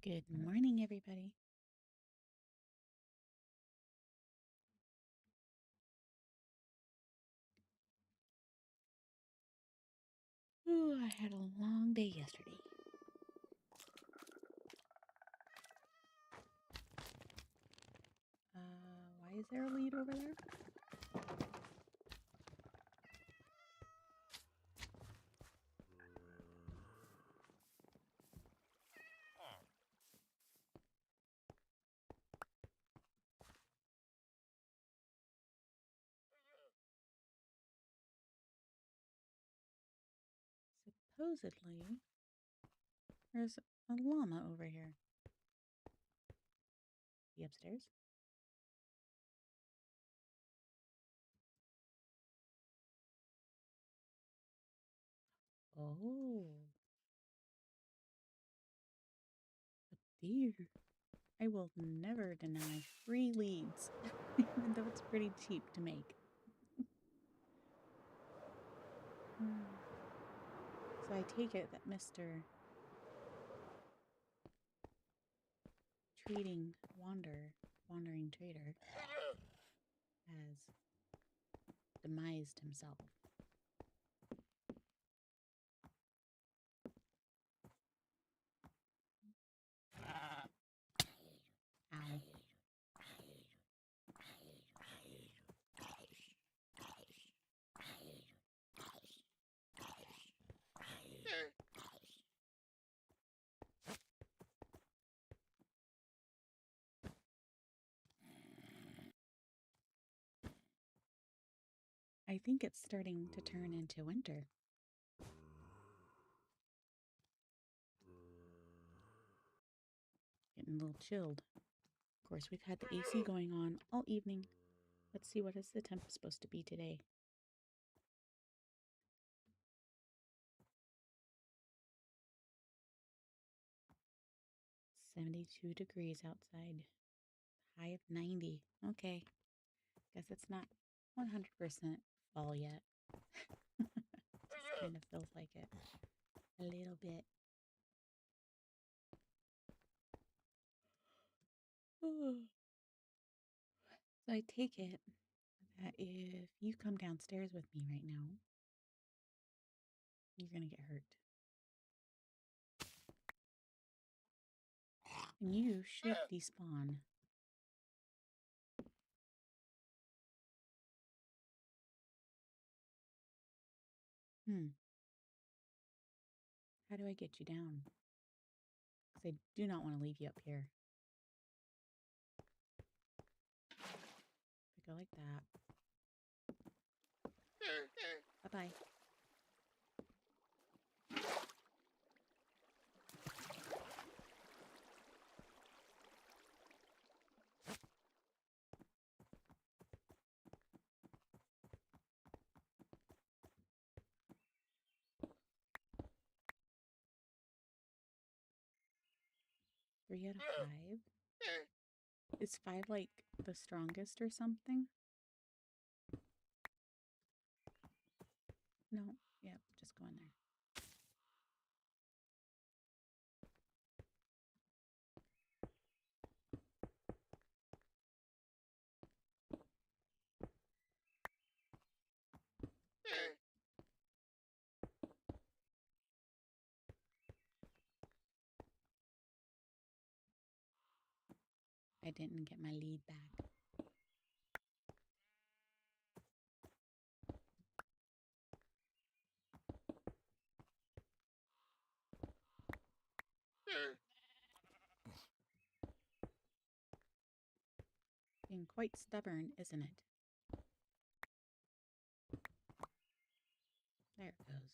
Good morning, everybody. Ooh, I had a long day yesterday. Why is there a lead over there? Supposedly, there's a llama over here. Be upstairs? Oh, a deer. I will never deny free leads, even though it's pretty cheap to make. So I take it that Mr. Trading Wandering Trader, has demised himself. Ow. I think it's starting to turn into winter. Getting a little chilled. Of course, we've had the AC going on all evening. Let's see, what is the temp supposed to be today? "72 degrees outside. High of 90. Okay. Guess it's not 100% fall yet. Just kind of feels like it. A little bit. So I take it that if you come downstairs with me right now, you're going to get hurt. And you should despawn. How do I get you down? Because I do not want to leave you up here. If I go like that. Bye-bye. Three out of five. Is five like the strongest or something? No. Yep, just go in there. I didn't get my lead back. Being quite stubborn, isn't it? There it goes.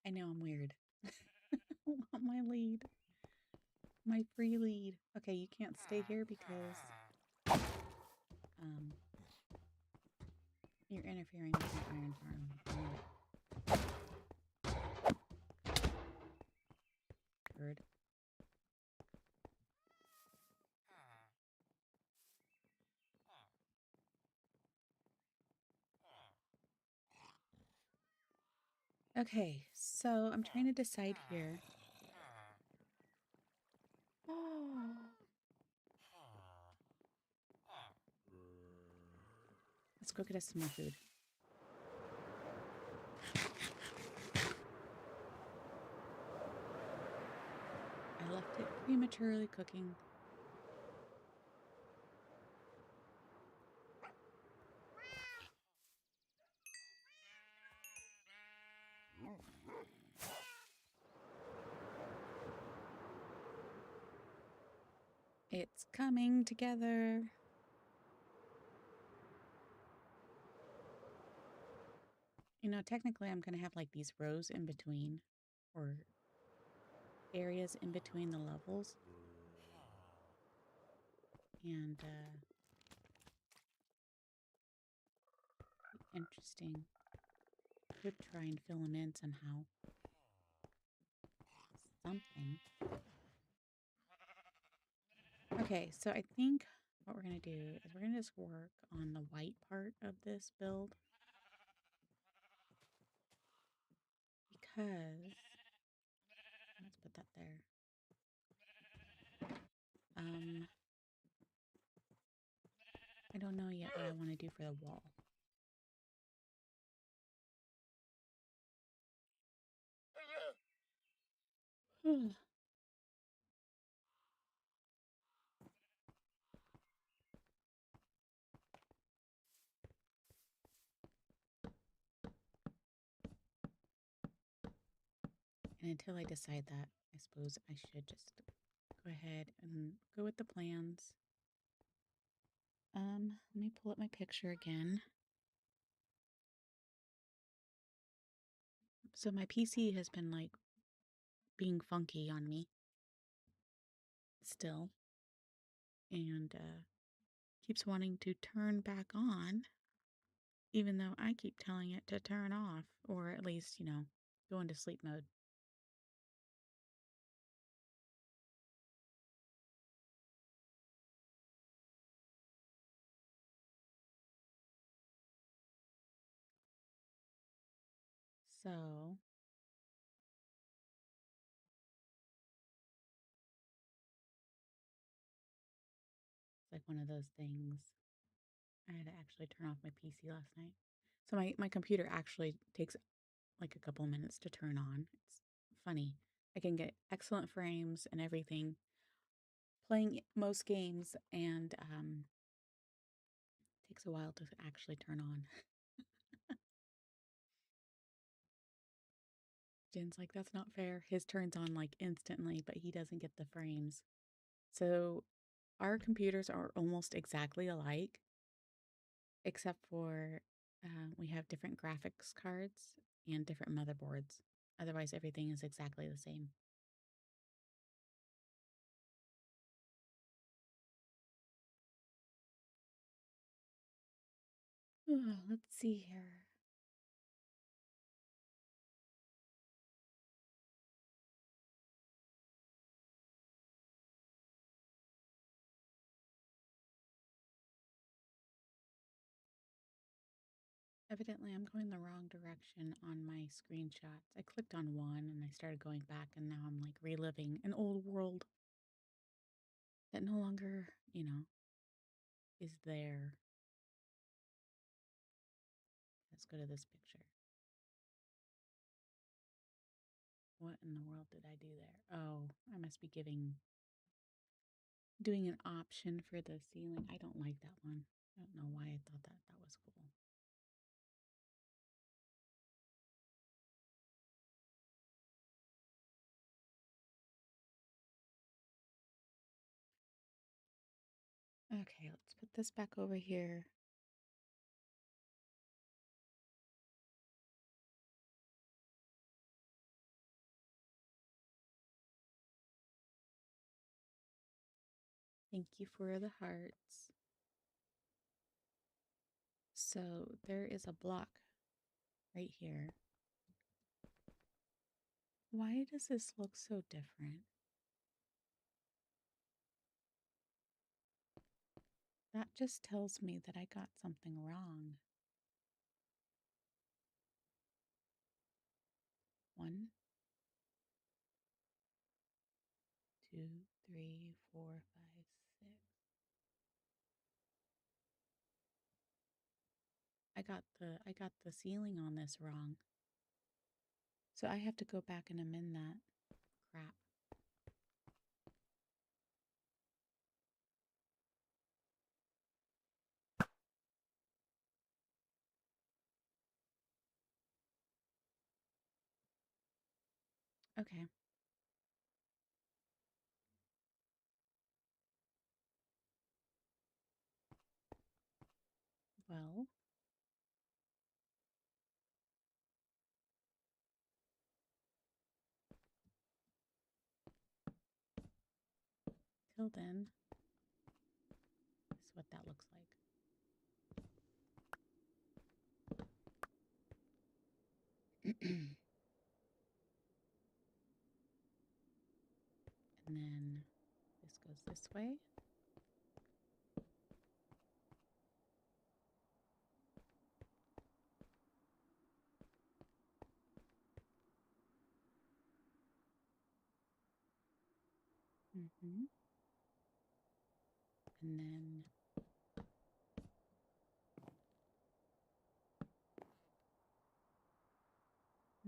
I know I'm weird. I want my lead. My free lead. Okay, you can't stay here because you're interfering with my iron farm. Bird. Okay, so I'm trying to decide here. Oh. Let's go get us some more food. I left it prematurely cooking. It's coming together. You know, technically I'm going to have like these rows in between or areas in between the levels. And interesting. Could try and fill them in somehow. Something. Okay, so I think what we're going to do is we're going to just work on the white part of this build. Because, let's put that there. I don't know yet what I want to do for the wall. And until I decide that, I suppose I should just go ahead and go with the plans. Let me pull up my picture again. So my PC has been like being funky on me still, and keeps wanting to turn back on, even though I keep telling it to turn off, or at least, you know, go into sleep mode. So it's like one of those things. I had to actually turn off my PC last night. So my computer actually takes like a couple minutes to turn on. It's funny. I can get excellent frames and everything playing most games, and takes a while to actually turn on. Jen's like, that's not fair. His turns on like instantly, but he doesn't get the frames. So our computers are almost exactly alike, except for we have different graphics cards and different motherboards. Otherwise, everything is exactly the same. Let's see here. Evidently, I'm going the wrong direction on my screenshots. I clicked on one and I started going back, and now I'm like reliving an old world that no longer, you know, is there. Let's go to this picture. What in the world did I do there? Oh, I must be doing an option for the ceiling. I don't like that one. I don't know why I thought that was cool. Okay, let's put this back over here. Thank you for the hearts. So there is a block right here. Why does this look so different? That just tells me that I got something wrong. 1, 2, 3, 4, 5, 6. I got the ceiling on this wrong. So I have to go back and amend that. Crap. Okay. Well, till then, this is what that looks like. And then this goes this way. And then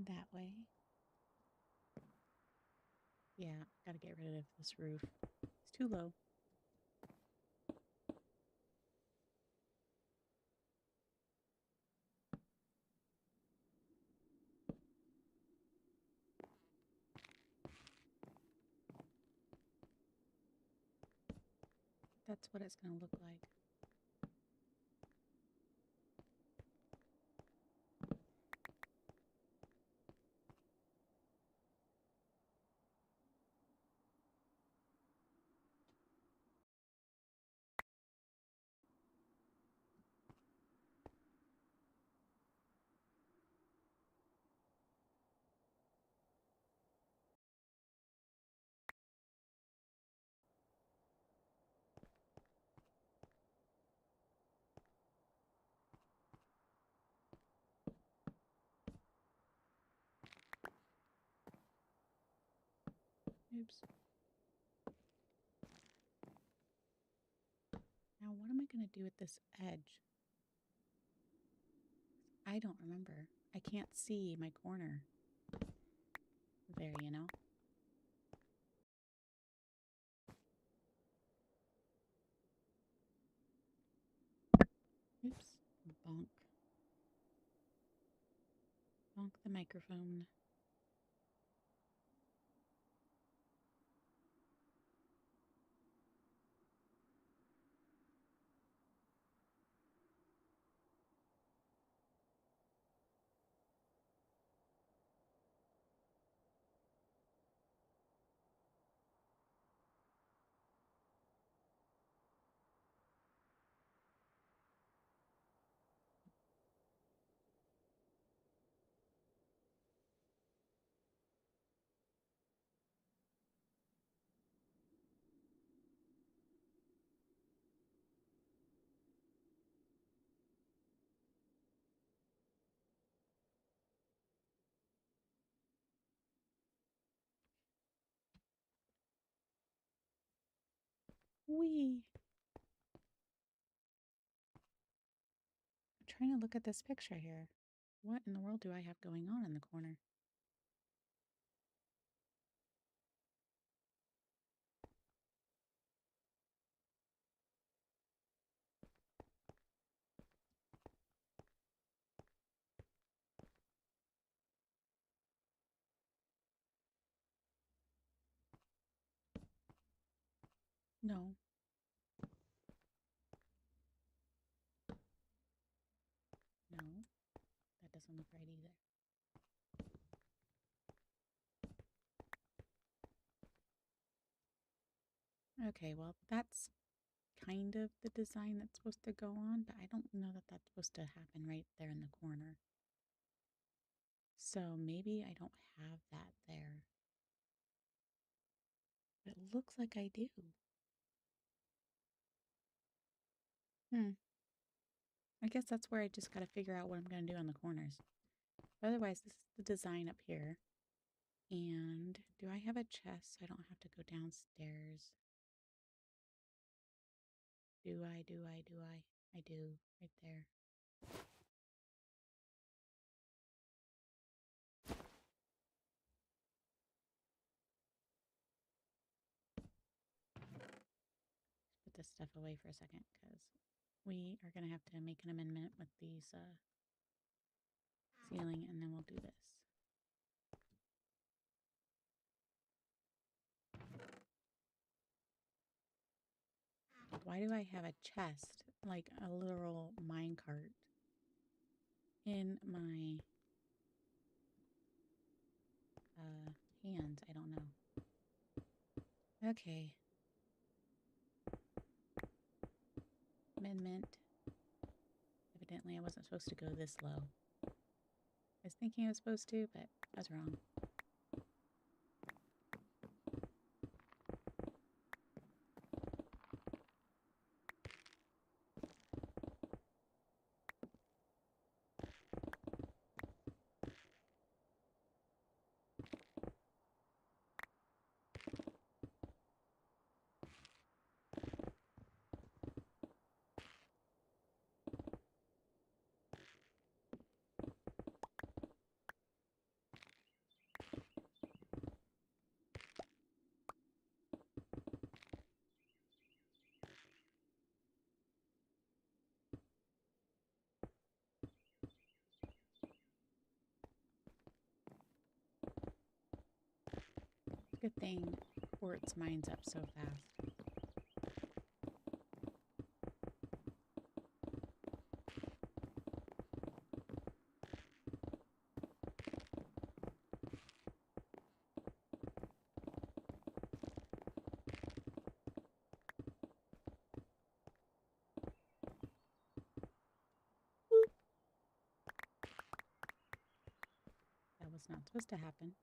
that way. Yeah, gotta get rid of this roof. It's too low. That's what it's gonna look like. Oops. Now what am I gonna do with this edge? I don't remember. I can't see my corner there, you know? Oops. Bonk. Bonk the microphone. Wee. I'm trying to look at this picture here. What in the world do I have going on in the corner? No. No. That doesn't look right either. Okay, well, that's kind of the design that's supposed to go on, but I don't know that that's supposed to happen right there in the corner. So maybe I don't have that there. It looks like I do. I guess that's where I just got to figure out what I'm going to do on the corners. Otherwise, this is the design up here. And do I have a chest so I don't have to go downstairs? Do I? I do, right there. Put this stuff away for a second because we are going to have to make an amendment with these ceiling, and then we'll do this. Why do I have a chest, like a literal minecart, in my hands? I don't know. Okay. Amendment. Evidently, I wasn't supposed to go this low. I was thinking I was supposed to, but I was wrong. Good thing quartz mines up so fast. Whoop. That was not supposed to happen.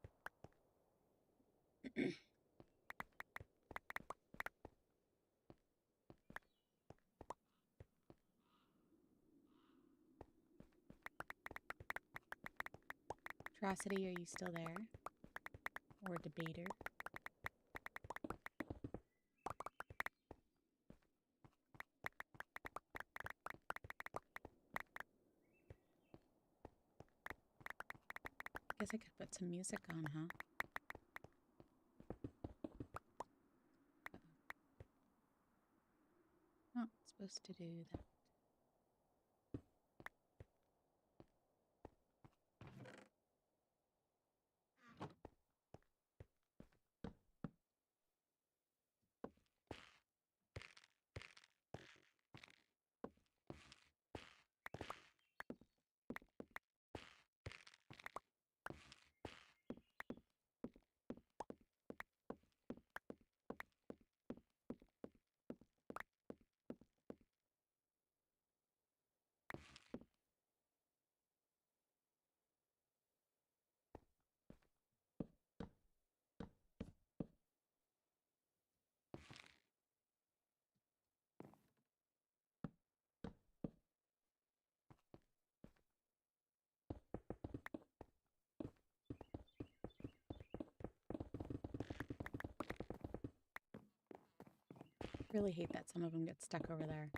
Atrocity, are you still there? Or debater? Guess I could put some music on, huh? Not supposed to do that. Really hate that some of them get stuck over there.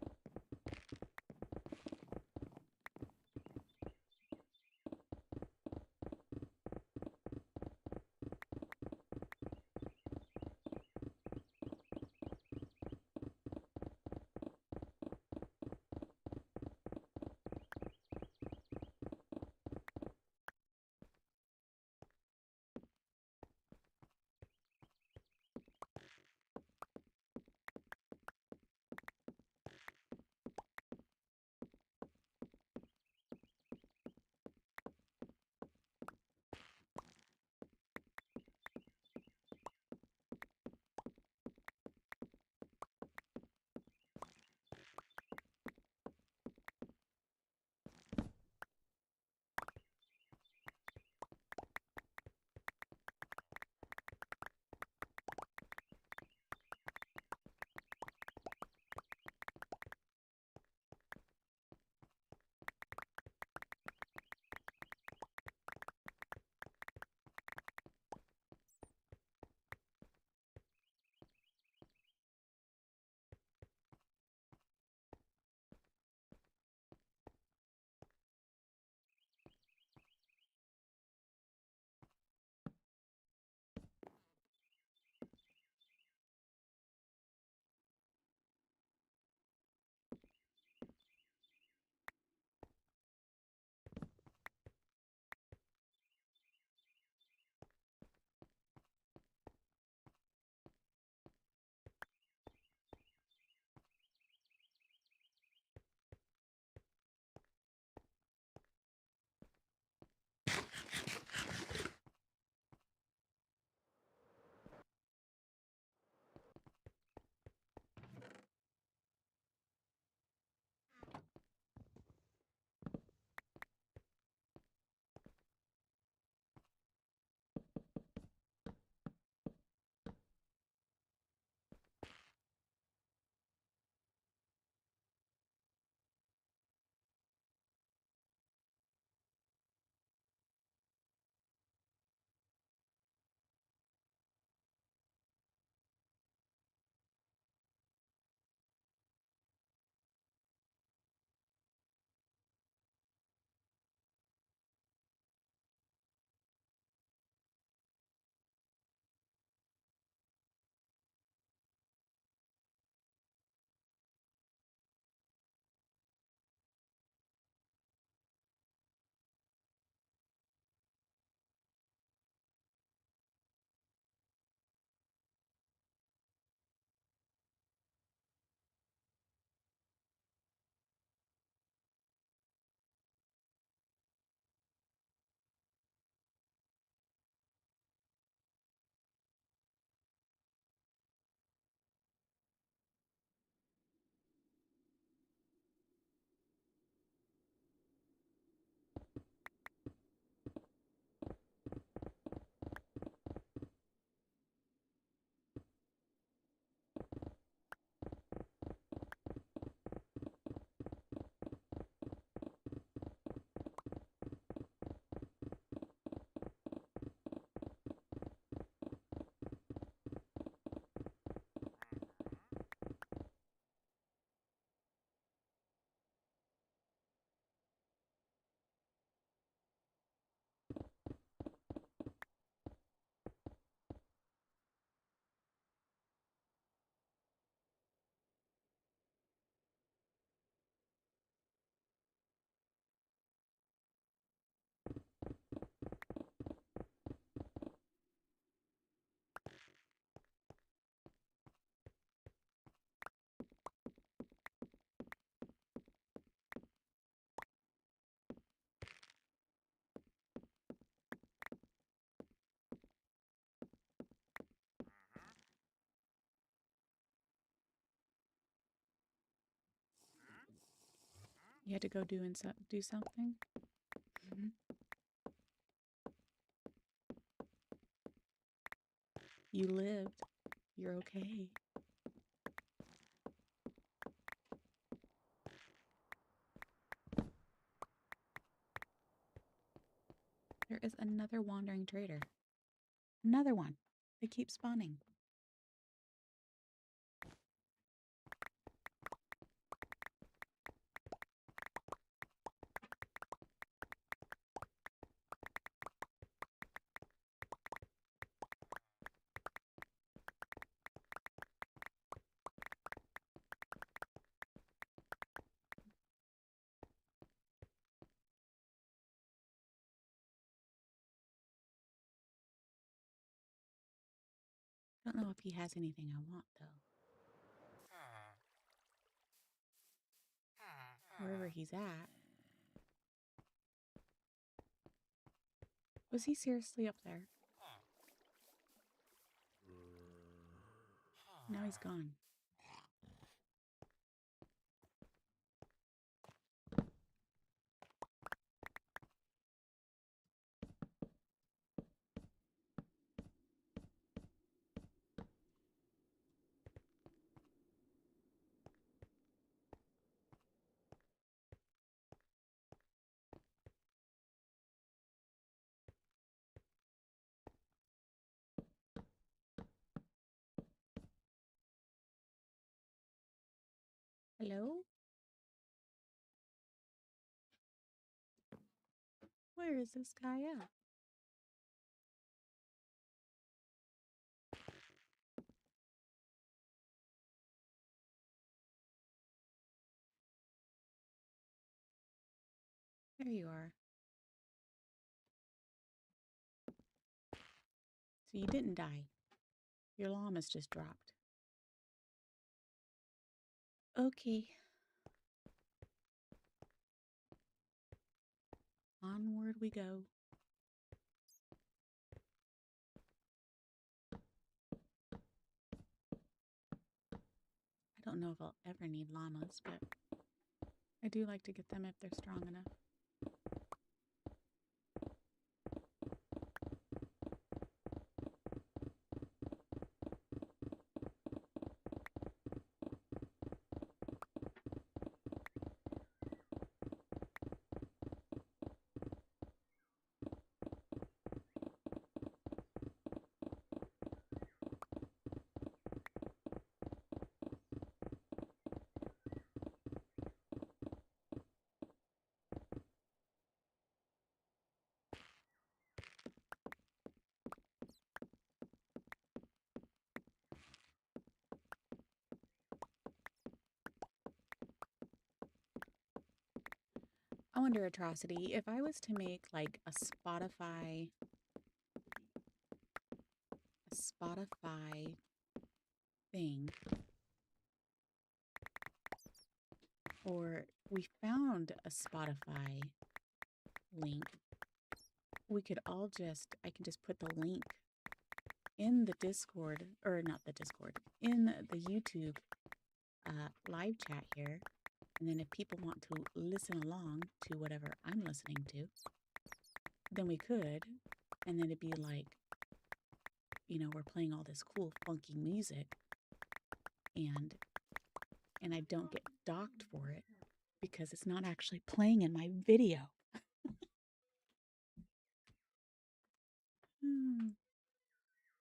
You had to go do something? Mm-hmm. You lived. You're okay. There is another wandering trader. Another one. They keep spawning. I don't know if he has anything I want, though. Wherever he's at. Was he seriously up there? Now he's gone. Hello? Where is this guy at? There you are. So you didn't die. Your llama's just dropped. Okay. Onward we go. I don't know if I'll ever need llamas, but I do like to get them if they're strong enough. I wonder, Atrocity, if I was to make like a Spotify thing, or we found a Spotify link, we could all I can just put the link in the Discord, or not the Discord, in the YouTube live chat here. And then if people want to listen along to whatever I'm listening to, then we could. And then it'd be like, you know, we're playing all this cool funky music, and I don't get docked for it because it's not actually playing in my video.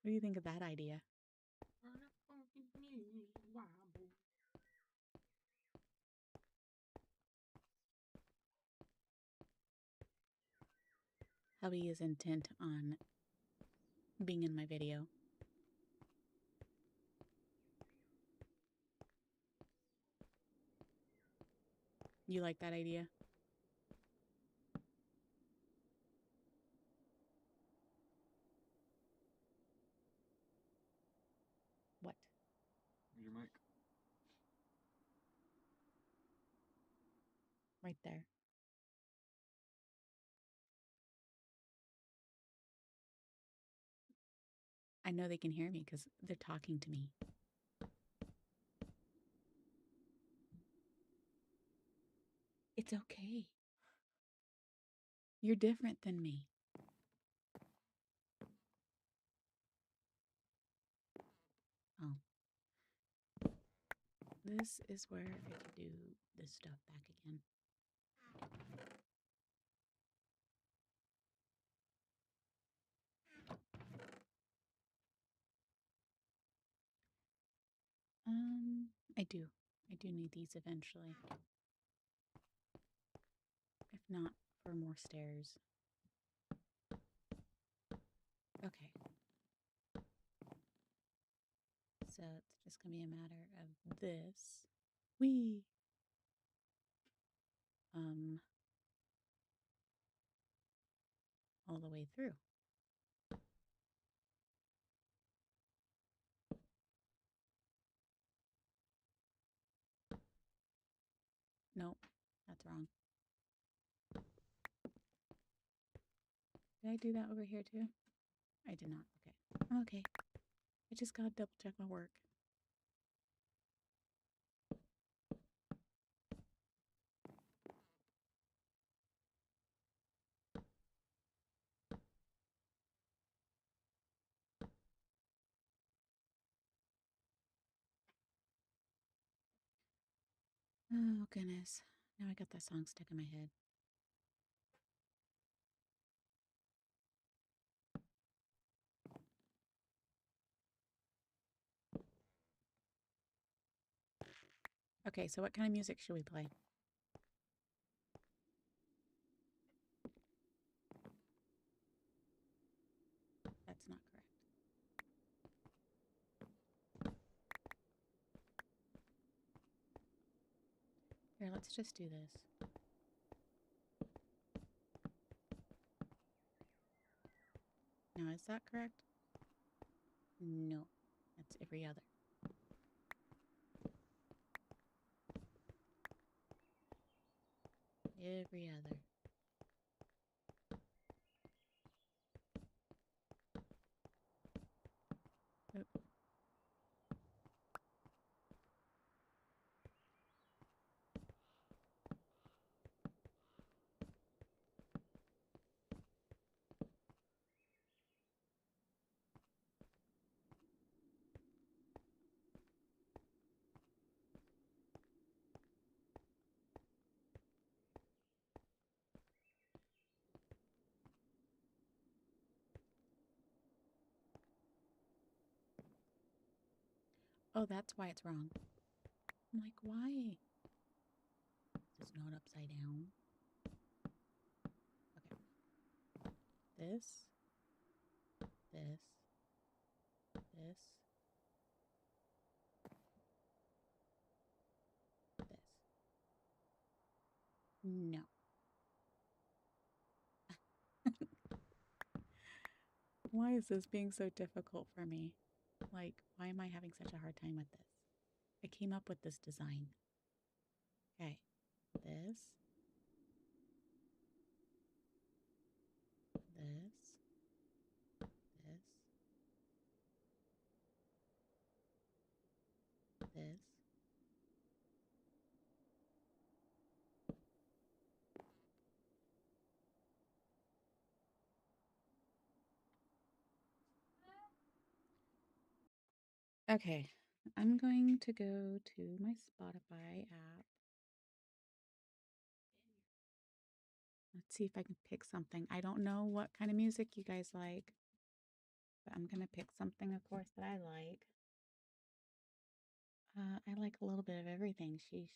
What do you think of that idea? Hubby is intent on being in my video. You like that idea? What? Your mic. Right there. I know they can hear me because they're talking to me. It's okay. You're different than me. Oh. This is where I can do this stuff back again. I do. I do need these eventually. If not, for more stairs. Okay. So it's just gonna be a matter of this. Whee! All the way through. Nope, that's wrong. Did I do that over here too? I did not. Okay. I'm okay. I just gotta double check my work. Oh, goodness. Now I got that song stuck in my head. Okay, so what kind of music should we play? That's not correct. Here, let's just do this. Now, is that correct? No, that's every other. Every other. Oh. Oh, that's why it's wrong. I'm like, why? Is this not upside down? Okay. This. This. This. This. No. Why is this being so difficult for me? Like, why am I having such a hard time with this? I came up with this design. Okay. This. This. This. This. Okay. I'm going to go to my Spotify app. Let's see if I can pick something. I don't know what kind of music you guys like, but I'm going to pick something, of course, that I like. I like a little bit of everything. Sheesh.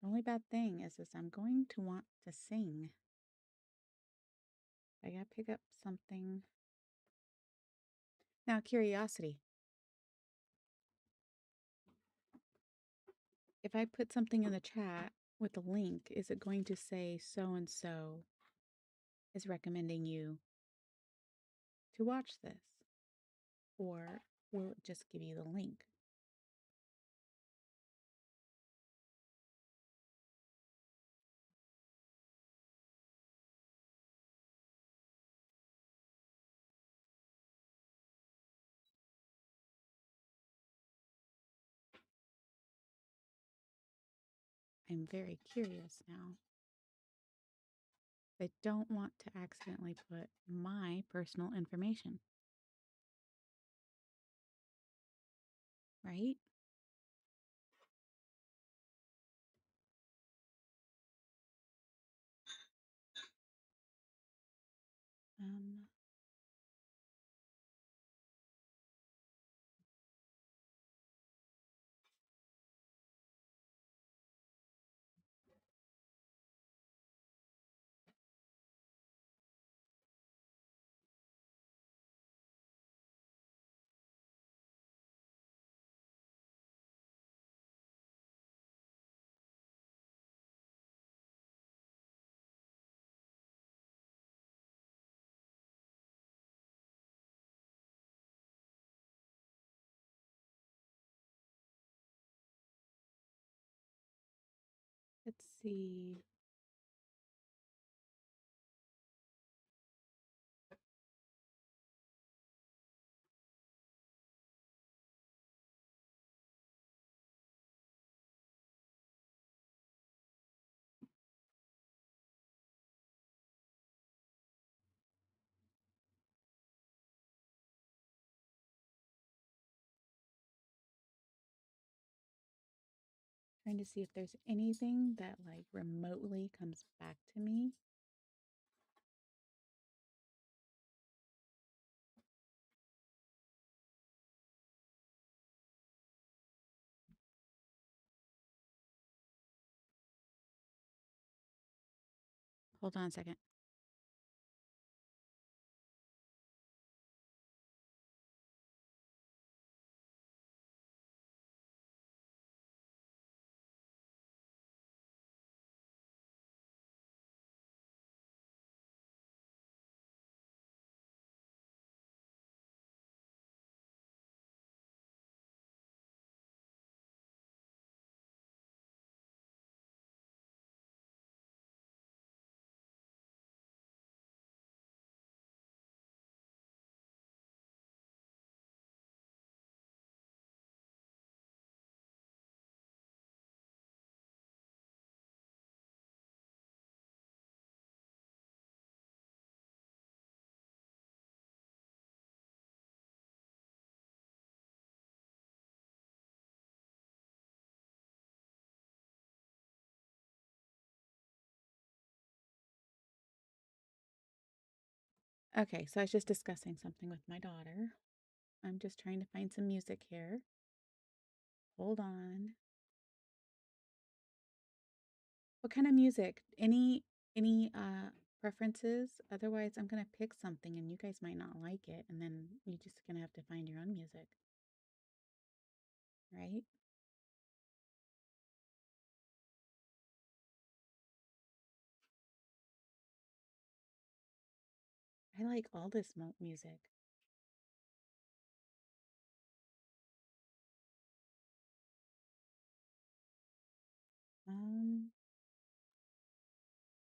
The only bad thing is I'm going to want to sing. I gotta pick up something. Now, curiosity. If I put something in the chat with a link, is it going to say so and so is recommending you to watch this? Or will it just give you the link? I'm very curious now. I don't want to accidentally put my personal information. Right? Um, let's see. Trying to see if there's anything that like remotely comes back to me. Hold on a second. Okay, so I was just discussing something with my daughter. I'm just trying to find some music here. Hold on. What kind of music? Any preferences? Otherwise, I'm gonna pick something and you guys might not like it, and then you're just gonna have to find your own music, right? I like all this music. Um,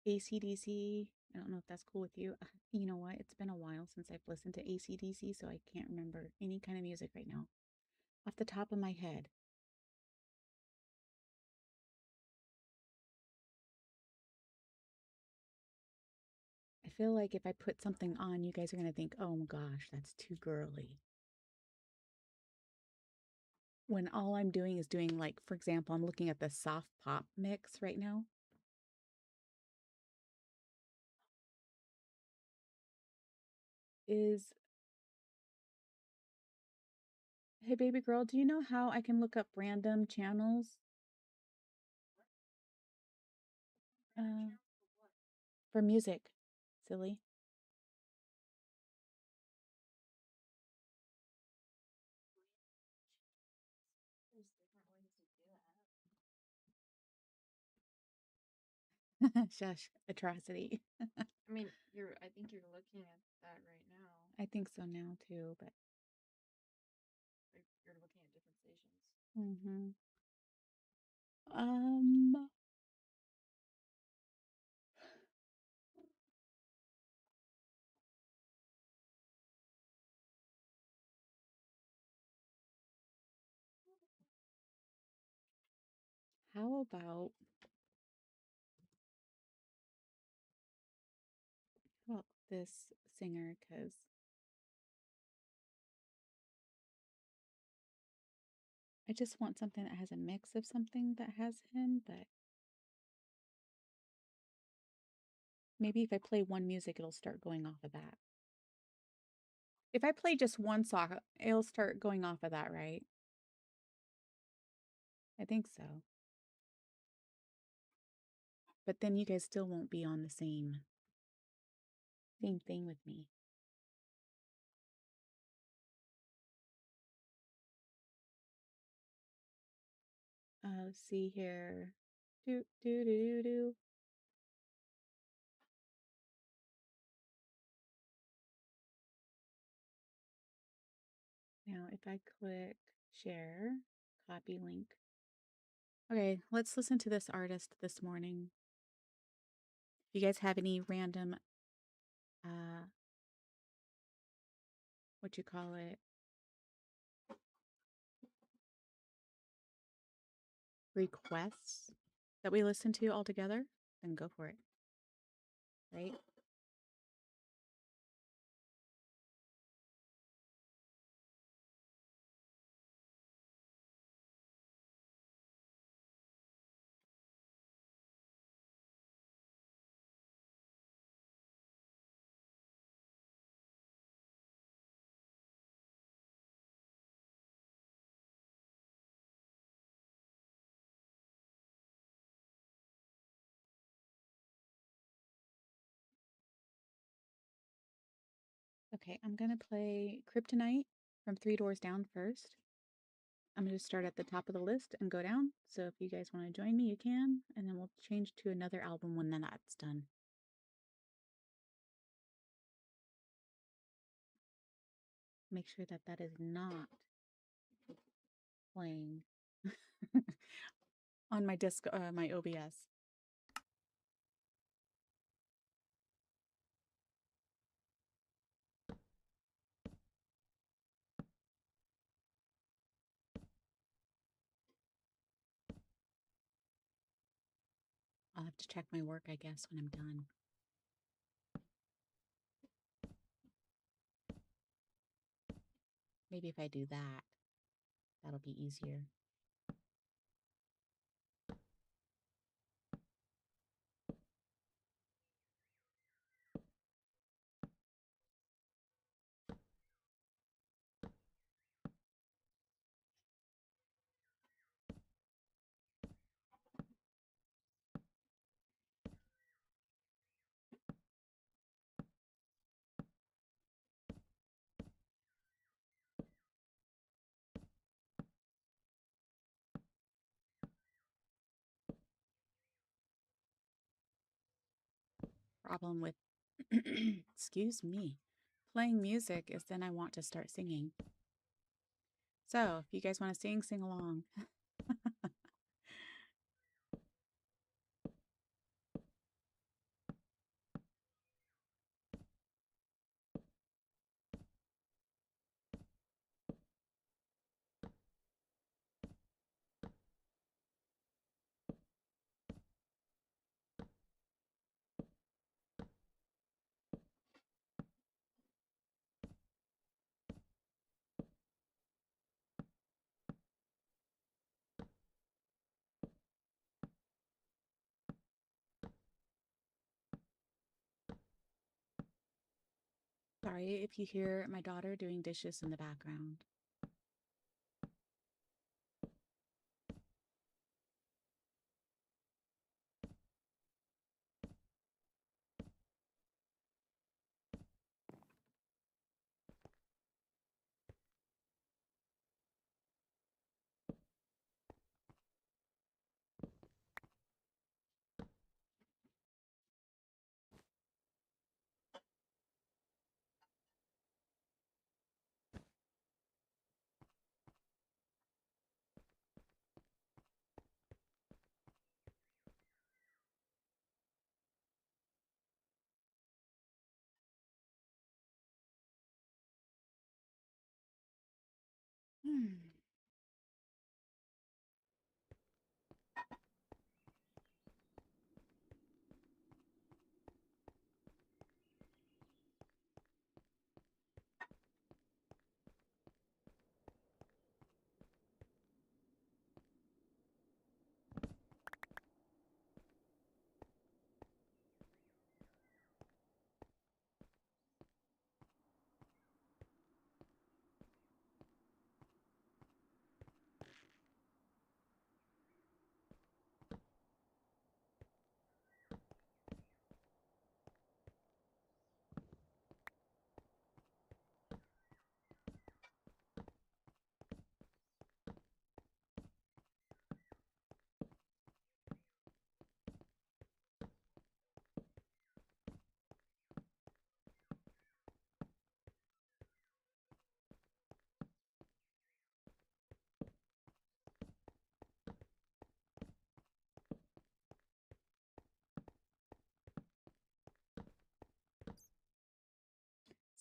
AC/DC. I don't know if that's cool with you. You know what? It's been a while since I've listened to AC/DC, so I can't remember any kind of music right now off the top of my head. I feel like if I put something on, you guys are gonna think, "Oh my gosh, that's too girly." When all I'm doing is doing, like, for example, I'm looking at the soft pop mix right now. Is Hey baby girl, do you know how I can look up random channels uh for music? Silly. Shush, atrocity. I mean, I think you're looking at that right now. I think so now too, but You're looking at different stations. mhm. Um, how about this singer because I just want something that has a mix of something that has him, but maybe if I play one music, it'll start going off of that. If I play just one song, it'll start going off of that, right? I think so. But then you guys still won't be on the same thing with me. Let's see here. Do do do do do. Now, if I click share, copy link. Okay, let's listen to this artist this morning. If you guys have any random, what you call it, requests that we listen to all together, then go for it. Right? Okay, I'm gonna play Kryptonite from Three Doors Down first. I'm gonna start at the top of the list and go down. So if you guys want to join me, you can, and then we'll change to another album when that's done. Make sure that that is not playing on my disc, my OBS. I'll have to check my work, I guess, when I'm done. Maybe if I do that, that'll be easier. Problem with, excuse me, playing music is then I want to start singing. So if you guys want to sing, sing along. Sorry if you hear my daughter doing dishes in the background. Hmm.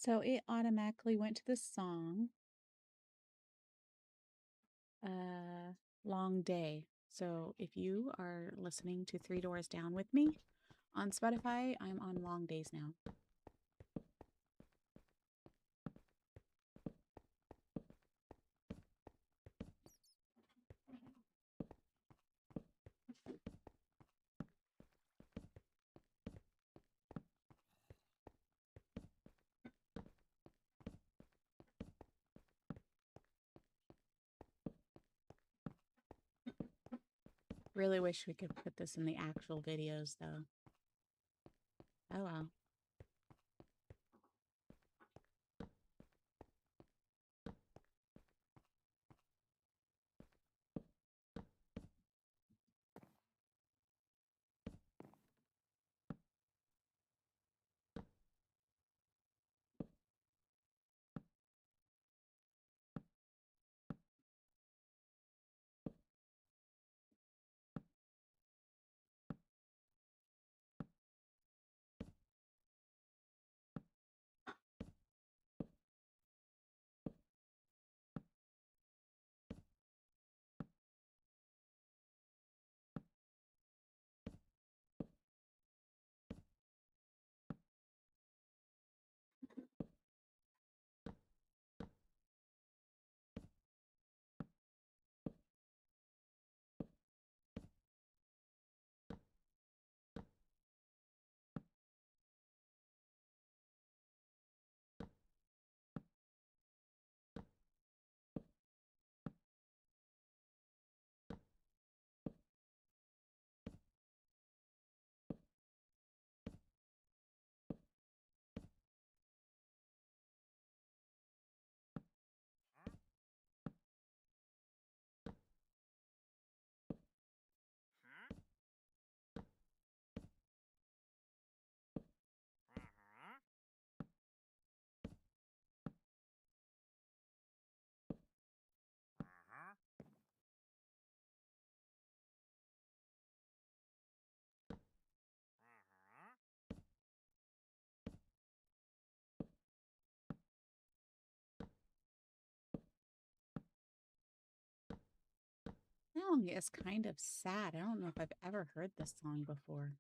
So it automatically went to the song, Long Day. So if you are listening to Three Doors Down with me on Spotify, I'm on Long Days now. Really wish we could put this in the actual videos, though. Oh well. Song is kind of sad. I don't know if I've ever heard this song before.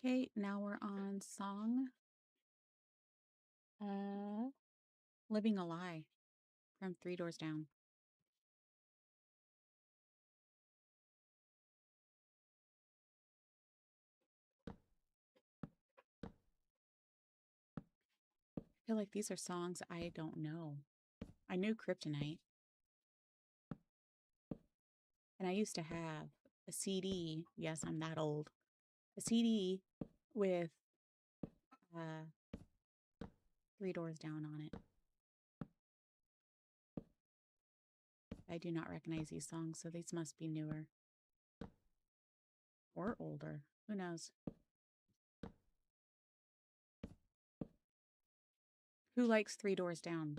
Okay, now we're on song Living a Lie from Three Doors Down. I feel like these are songs I don't know. I knew Kryptonite, and I used to have a CD. Yes, I'm that old. A CD with Three Doors Down on it. I do not recognize these songs, so these must be newer or older. Who knows? Who likes Three Doors Down?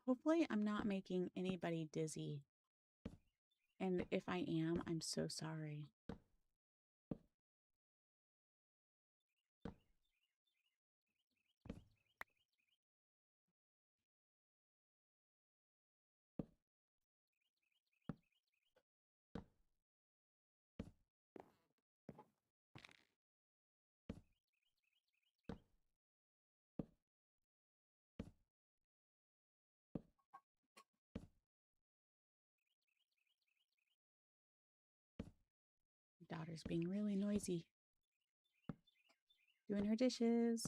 Hopefully, I'm not making anybody dizzy. And if I am, I'm so sorry. My daughter's being really noisy, doing her dishes.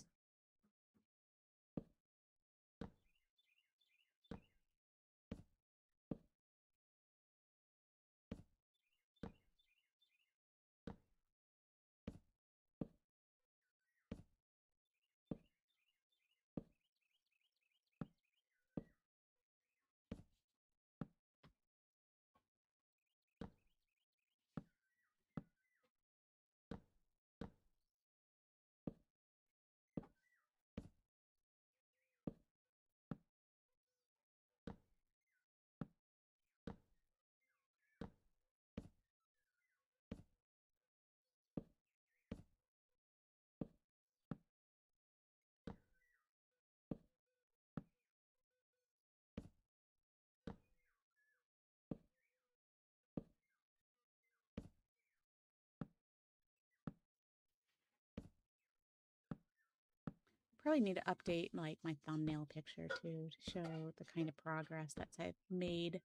Probably need to update like my thumbnail picture too to show the kind of progress that I've made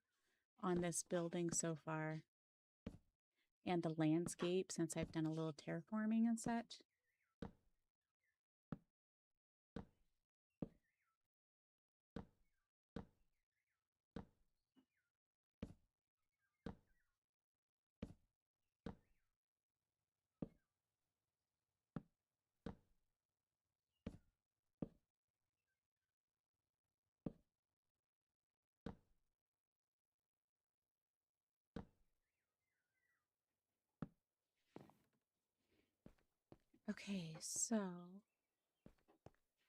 on this building so far, and the landscape since I've done a little terraforming and such. Okay, so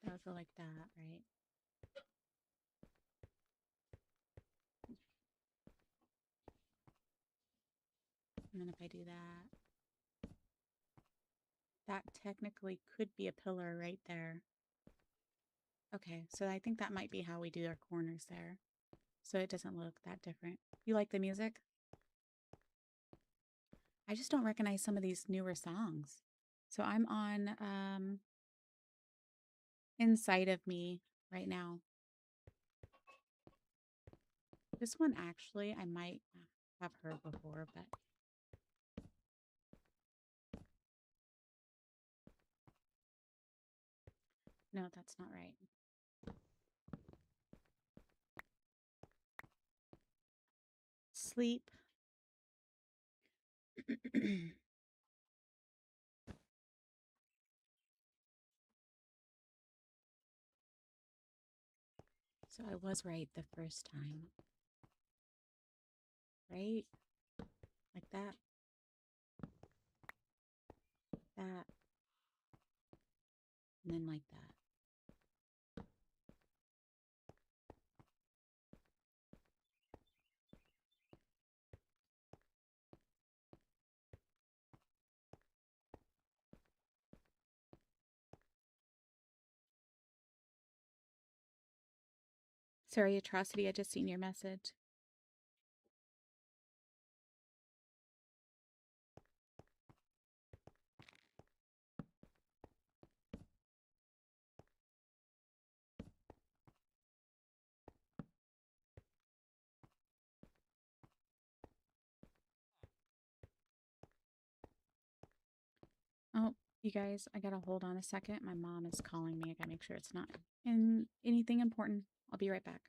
that would go like that, right? And then if I do that, that technically could be a pillar right there. Okay, so I think that might be how we do our corners there. So it doesn't look that different. You like the music? I just don't recognize some of these newer songs. So I'm on Inside of Me right now. This one actually I might have heard before, but no, that's not right. Sleep. So I was right the first time. Right? Like that. That. And then like that. Sorry, Atrocity, I just seen your message. Oh, you guys, I gotta hold on a second. My mom is calling me. I gotta make sure it's not in anything important. I'll be right back.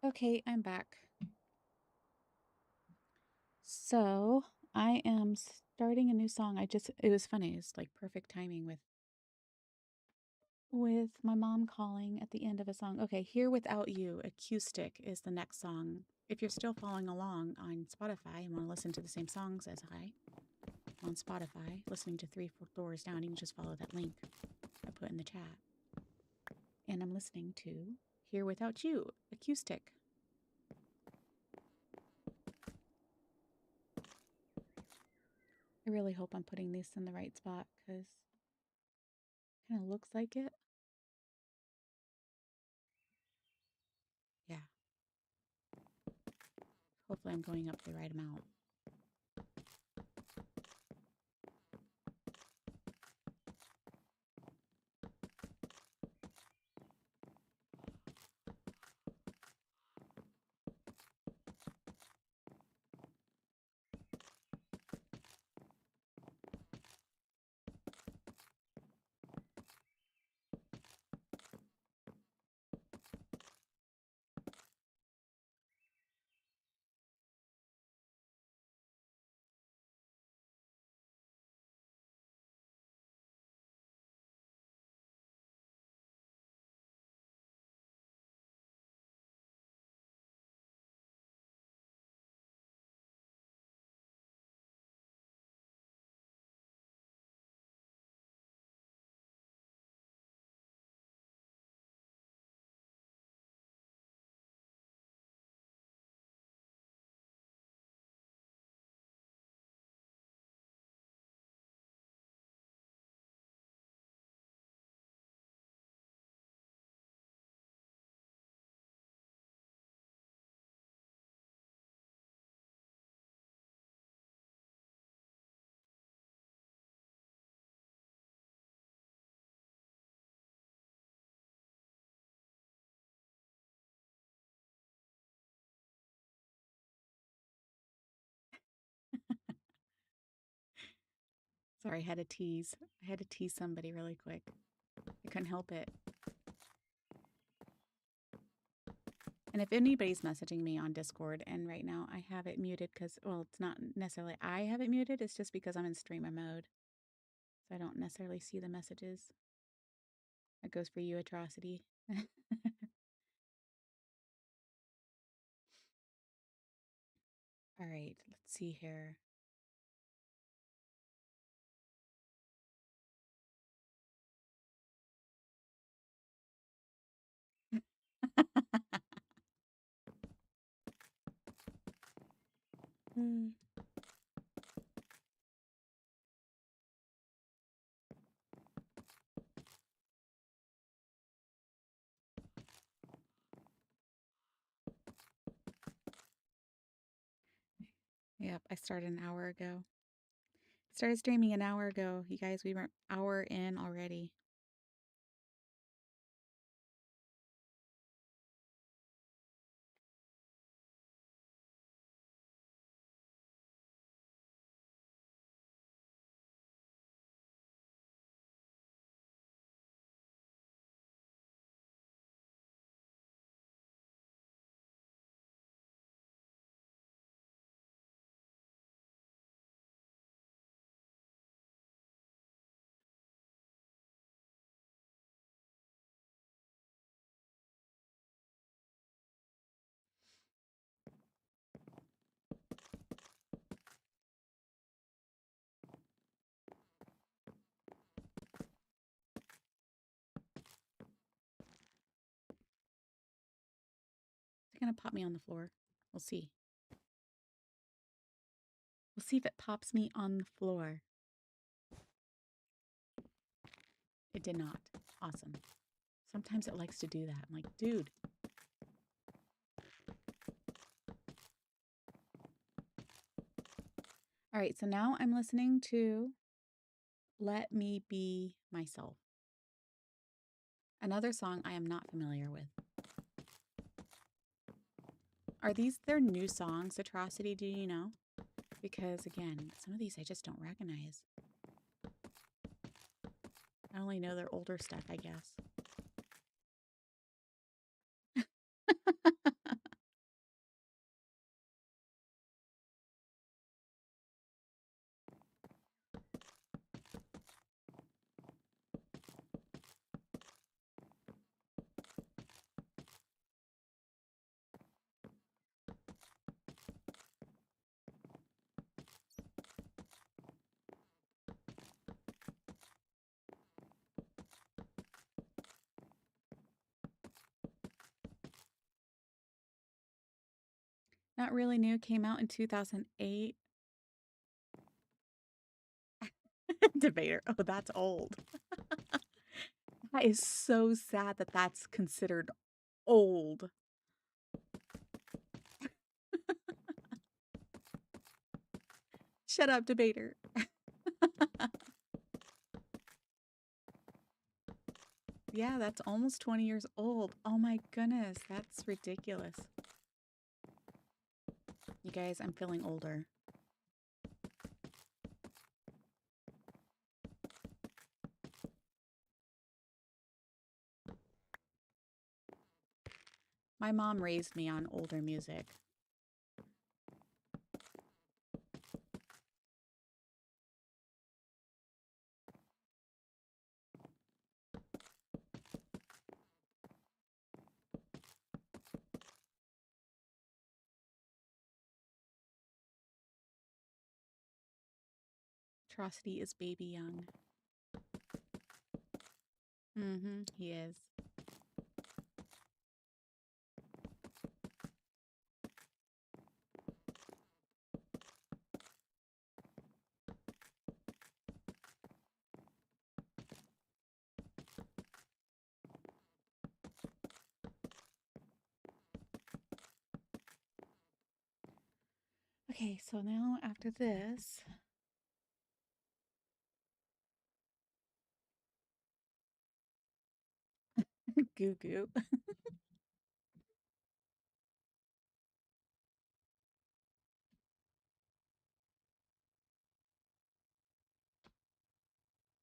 Okay, I'm back. So I am starting a new song. It was funny. It's like perfect timing with my mom calling at the end of a song. Okay, Here Without You, acoustic is the next song. If you're still following along on Spotify and want to listen to the same songs as I on Spotify, listening to 3 Doors Down, you can just follow that link I put in the chat. And I'm listening to Here Without You, acoustic. I really hope I'm putting this in the right spot because it kind of looks like it. Yeah. Hopefully I'm going up the right amount. Sorry, I had to tease. I had to tease somebody really quick. I couldn't help it. And if anybody's messaging me on Discord, and right now I have it muted because, well, it's not necessarily I have it muted, it's just because I'm in streamer mode. So I don't necessarily see the messages. That goes for you, Atrocity. All right, let's see here. Yep, I started an hour ago. Started streaming an hour ago. You guys, we were an hour in already. They're gonna pop me on the floor. We'll see. We'll see if it pops me on the floor. It did not. Awesome. Sometimes it likes to do that. I'm like, dude. All right, so now I'm listening to Let Me Be Myself. Another song I am not familiar with. Are these their new songs, Atrocity? Do you know? Because again, some of these I just don't recognize. I only know their older stuff, I guess. Not really new. Came out in 2008. Debater. Oh, that's old. That is so sad that that's considered old. Shut up, debater. Yeah, that's almost 20 years old. Oh my goodness, that's ridiculous. You guys, I'm feeling older. My mom raised me on older music. Atrocity is baby young. He is. Okay, so now after this, goo goo.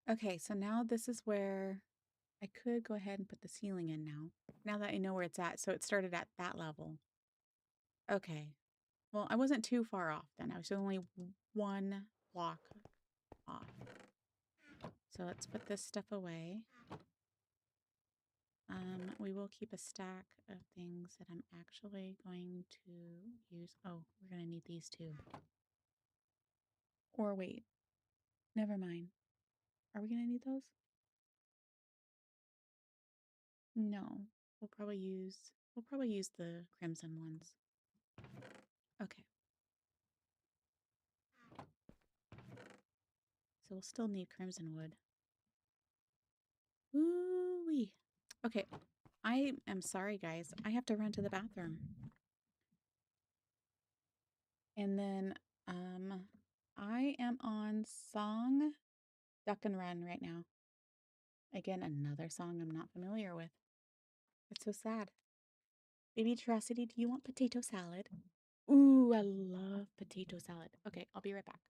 Okay, so now this is where I could go ahead and put the ceiling in now. Now that I know where it's at. So it started at that level. Okay. Well, I wasn't too far off then. I was only one block off. So let's put this stuff away. We will keep a stack of things that I'm actually going to use. Oh, we're going to need these too. Or wait, never mind. Are we going to need those? No, we'll probably use the crimson ones. Okay. So we'll still need crimson wood. Woo-wee. Okay. I am sorry, guys. I have to run to the bathroom. And then I am on song Duck and Run right now. Again, another song I'm not familiar with. It's so sad. Baby Atrocity, do you want potato salad? Ooh, I love potato salad. Okay, I'll be right back.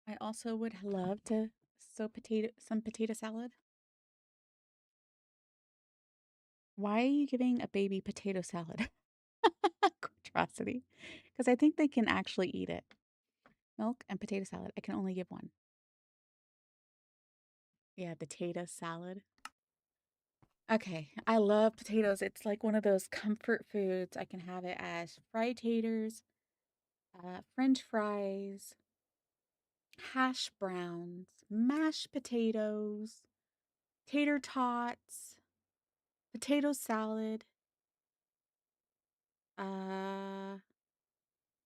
I also would love to sew some potato salad. Why are you giving a baby potato salad? Atrocity. Because I think they can actually eat it. Milk and potato salad. I can only give one. Yeah, potato salad. Okay, I love potatoes. It's like one of those comfort foods. I can have it as fried taters, French fries, hash browns, mashed potatoes, tater tots, potato salad,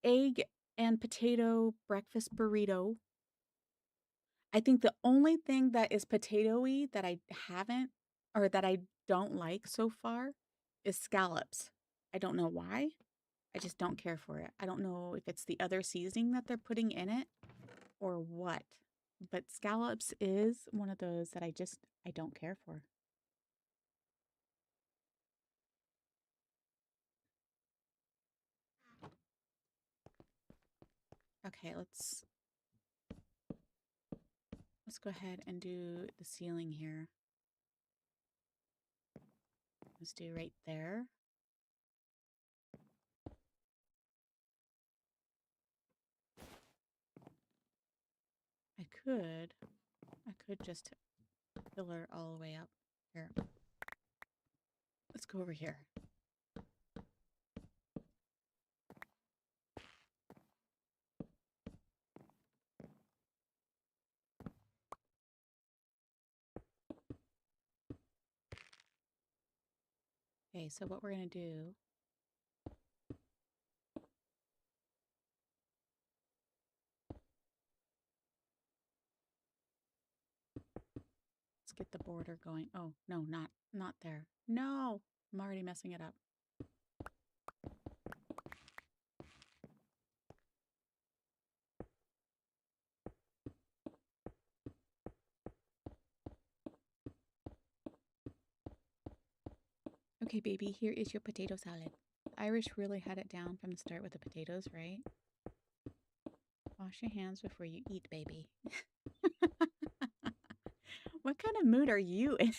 egg and potato breakfast burrito. I think the only thing that is potatoey that I haven't or that I don't like so far is scallops. I don't know why. I just don't care for it. I don't know if it's the other seasoning that they're putting in it or what. But scallops is one of those that I don't care for. Okay, let's go ahead and do the ceiling here. Let's do right there. I could just fill her all the way up here. Let's go over here. Okay, so what we're going to do is get the border going. Oh, no, not there. No, I'm already messing it up. Okay, baby, here is your potato salad. Irish really had it down from the start with the potatoes, right? Wash your hands before you eat, baby. What kind of mood are you in?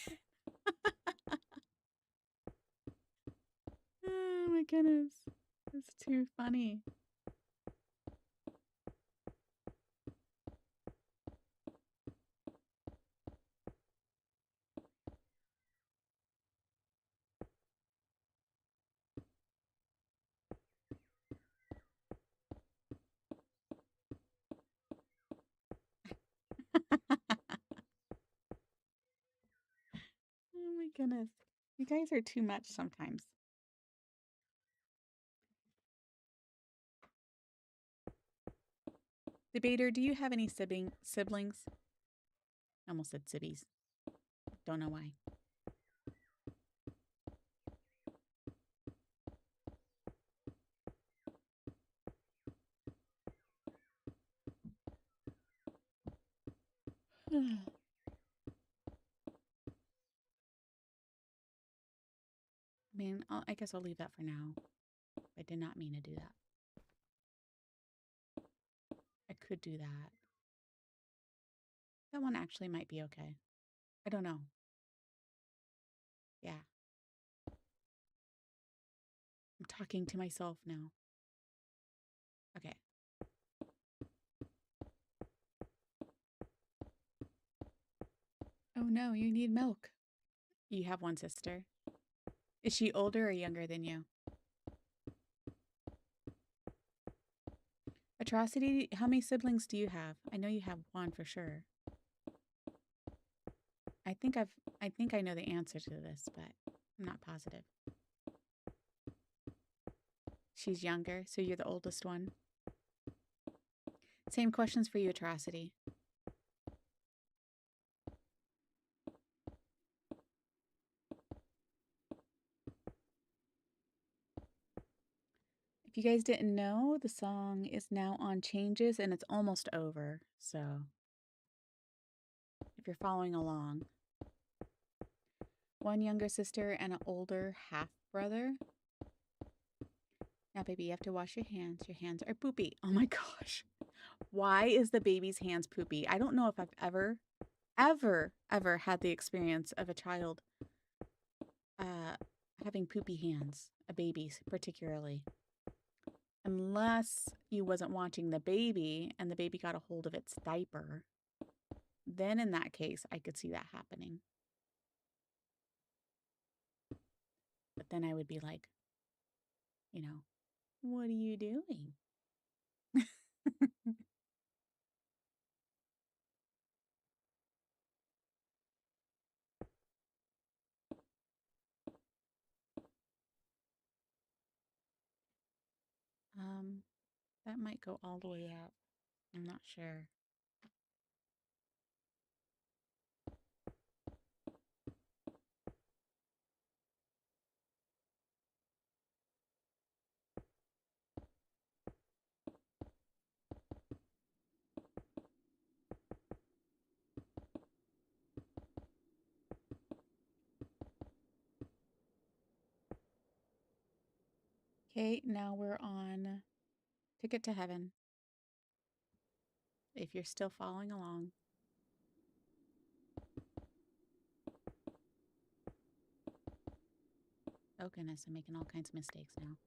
Oh my goodness. It's too funny. Oh my goodness. You guys are too much sometimes. Debater, do you have any siblings? I almost said sibbies. Don't know why. I mean, I guess I'll leave that for now. I did not mean to do that. I could do that. That one actually might be okay. I don't know. Yeah. I'm talking to myself now. Okay. Oh no, you need milk. You have one sister. Is she older or younger than you? Atrocity, how many siblings do you have? I know you have one for sure. I think I know the answer to this, but I'm not positive. She's younger, so you're the oldest one. Same questions for you, Atrocity. If you guys didn't know, the song is now on changes and it's almost over. So if you're following along, one younger sister and an older half brother. Now, baby, you have to wash your hands. Your hands are poopy. Oh my gosh. Why is the baby's hands poopy? I don't know if I've ever had the experience of a child having poopy hands, a baby's particularly. Unless you wasn't watching the baby and the baby got a hold of its diaper, then in that case, I could see that happening. But then I would be like, what are you doing? might go all the way up. I'm not sure. Okay, now we're on Ticket to Heaven. If you're still following along. Oh goodness, I'm making all kinds of mistakes now.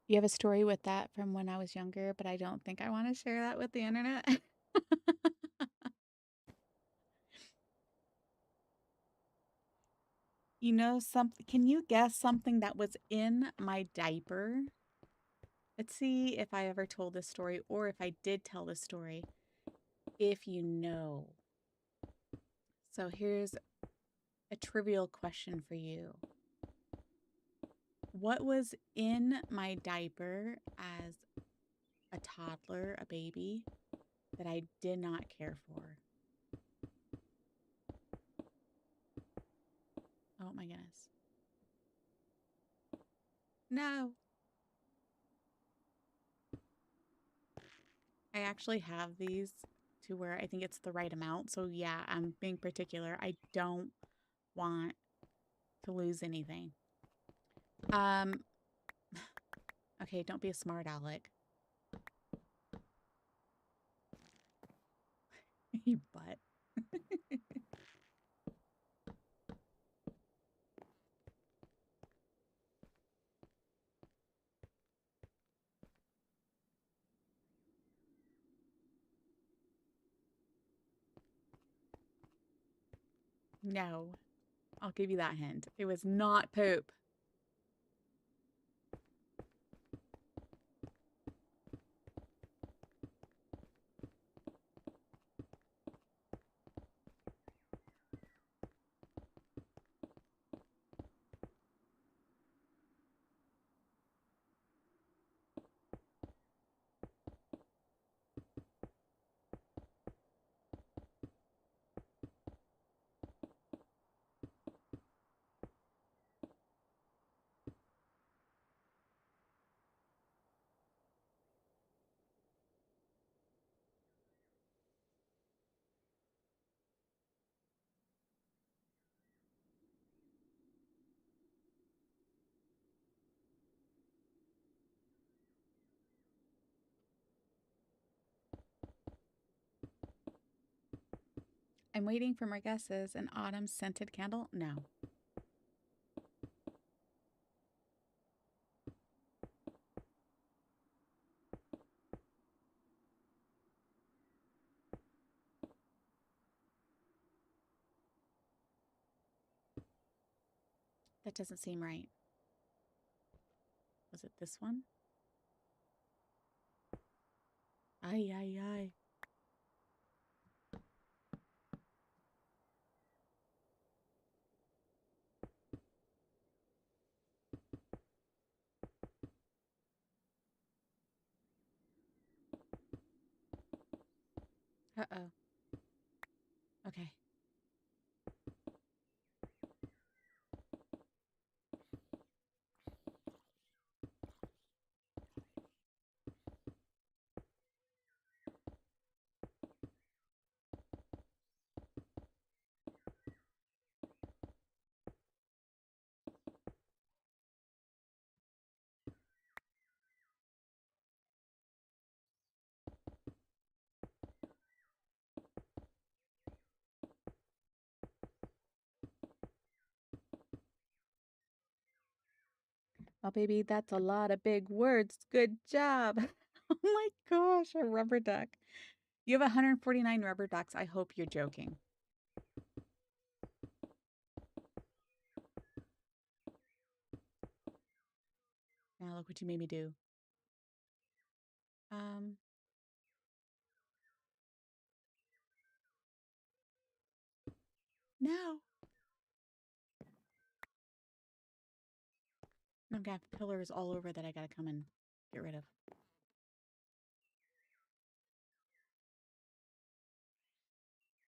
You have a story with that from when I was younger, but I don't think I want to share that with the internet. You know something? Can you guess something that was in my diaper? Let's see if I ever told this story or if I did tell this story. If you know. So here's a trivial question for you. What was in my diaper as a toddler, a baby, that I did not care for? Oh my goodness. No. I actually have these to where I think it's the right amount. So yeah, I'm being particular. I don't want to lose anything. Okay, don't be a smart aleck. You butt. No, I'll give you that hint. It was not poop. I'm waiting for more guesses. An autumn scented candle? No. That doesn't seem right. Was it this one? Ay, ay, ay. Uh-oh. Okay. Oh, baby, that's a lot of big words. Good job. Oh my gosh, a rubber duck. You have 149 rubber ducks. I hope you're joking. Now look what you made me do. No. I've got pillars all over that I gotta come and get rid of.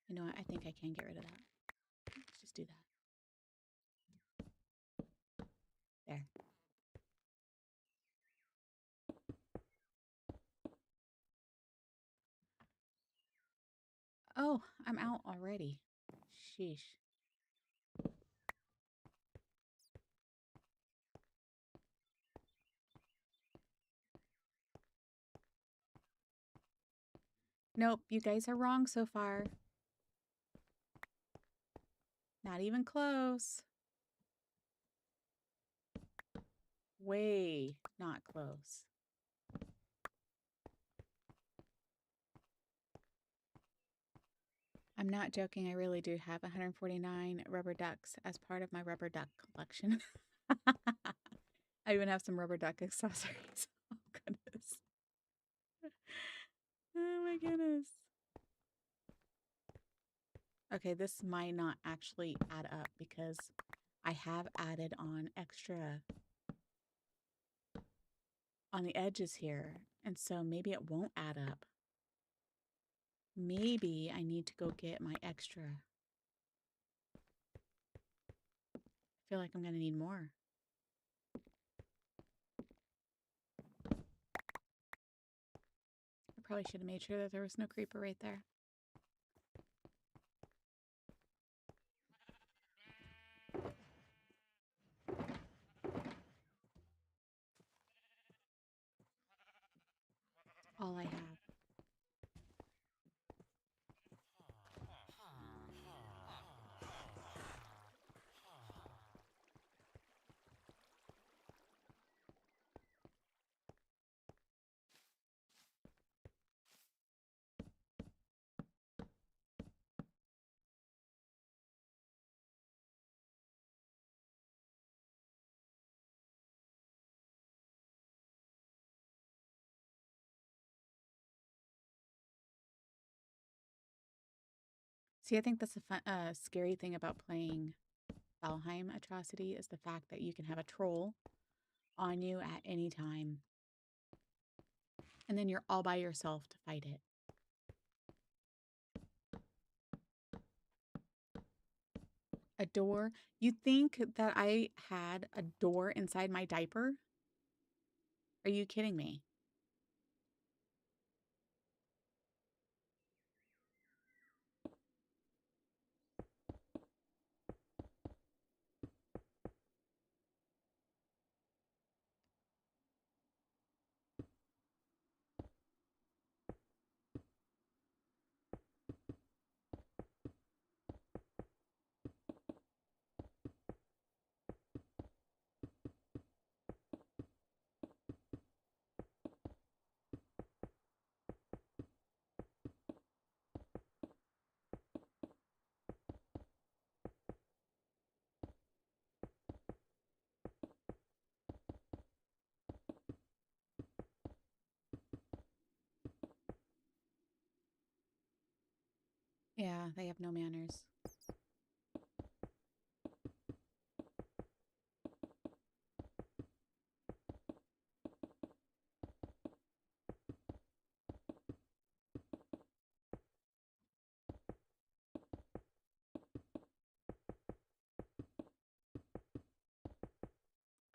You know what? I think I can get rid of that. Let's just do that. There. Oh, I'm out already. Sheesh. Nope, you guys are wrong so far. Not even close. Way not close. I'm not joking. I really do have 149 rubber ducks as part of my rubber duck collection. I even have some rubber duck accessories. Oh, goodness. Oh, my goodness. Okay, this might not actually add up because I have added on extra on the edges here. And so maybe it won't add up. Maybe I need to go get my extra. I feel like I'm going to need more. I probably should have made sure that there was no creeper right there. All I have. See, I think that's a fun, scary thing about playing Valheim Atrocity is the fact that you can have a troll on you at any time. And then you're all by yourself to fight it. A door? You think that I had a door inside my diaper? Are you kidding me? Yeah, they have no manners.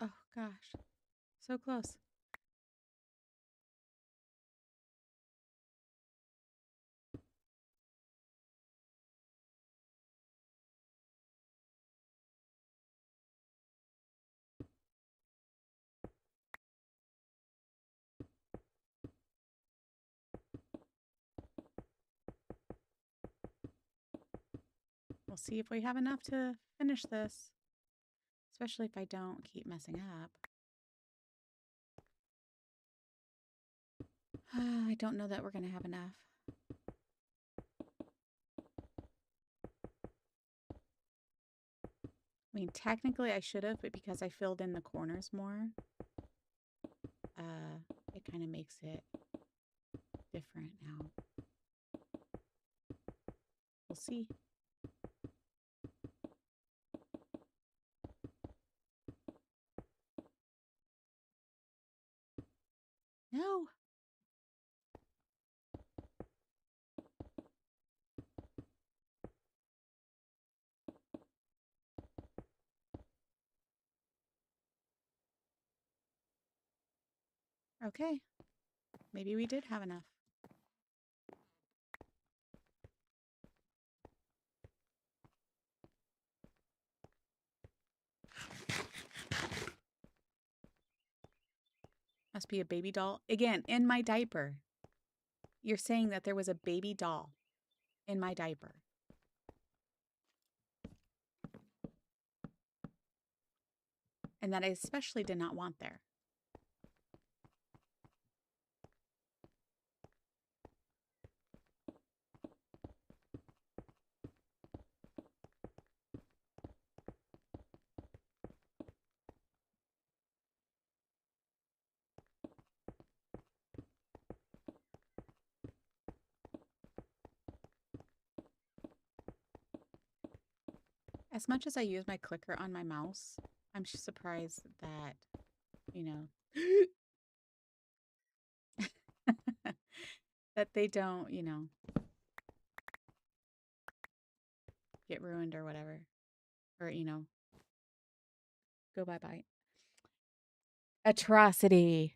Oh, gosh. So close. We'll see if we have enough to finish this. Especially if I don't keep messing up. I don't know that we're going to have enough. I mean, technically I should have, but because I filled in the corners more, it kind of makes it different now. We'll see. No. Okay. Maybe we did have enough. Must be a baby doll. Again, in my diaper. You're saying that there was a baby doll in my diaper. And that I especially did not want there. As much as I use my clicker on my mouse, I'm just surprised that, you know, that they don't, get ruined or whatever. Or, go bye-bye. Atrocity.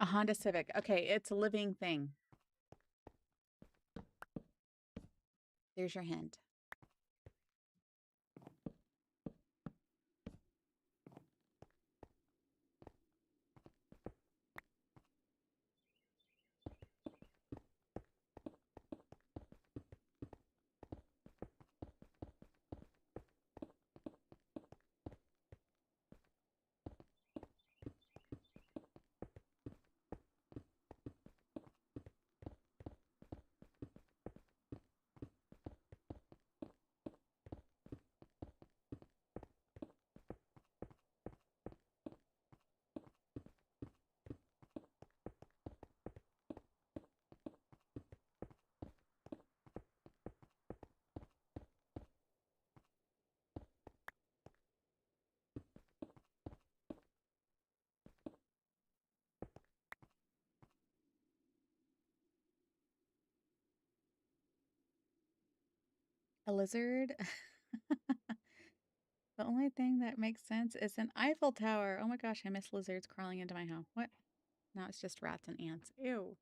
A Honda Civic. Okay, it's a living thing. There's your hint. A lizard? The only thing that makes sense is an Eiffel Tower. Oh my gosh, I miss lizards crawling into my home. What? Now it's just rats and ants. Ew.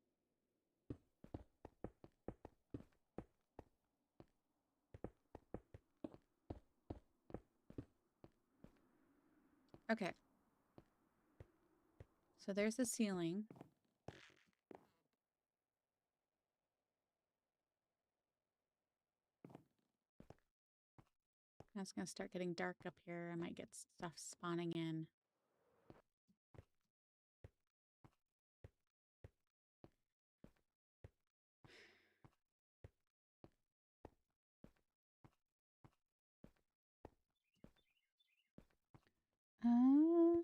Okay. So there's the ceiling. Now it's going to start getting dark up here. I might get stuff spawning in. I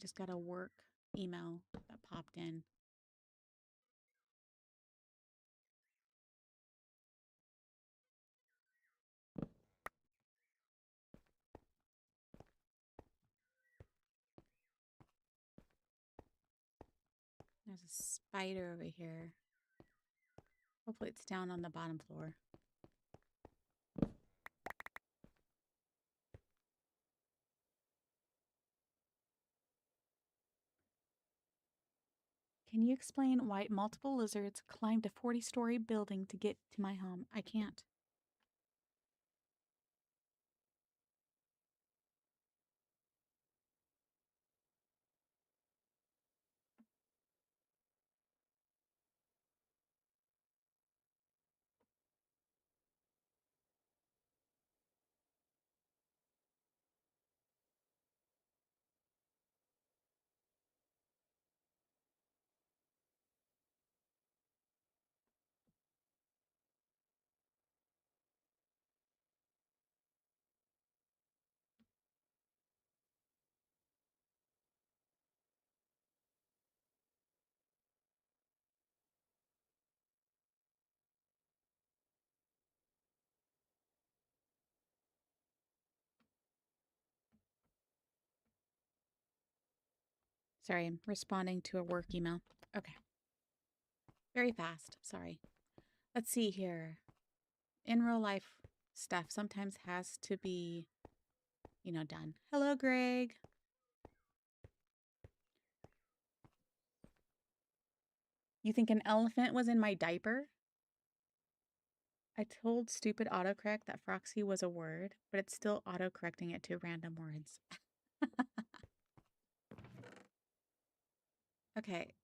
just got a work email that popped in. There's a spider over here. Hopefully it's down on the bottom floor. Can you explain why multiple lizards climbed a 40-story building to get to my home? I can't. Sorry, I'm responding to a work email. Okay. Very fast. Sorry. Let's see here. In real life stuff sometimes has to be, done. Hello, Greg. You think an elephant was in my diaper? I told stupid autocorrect that Froxy was a word, but it's still autocorrecting it to random words. Okay,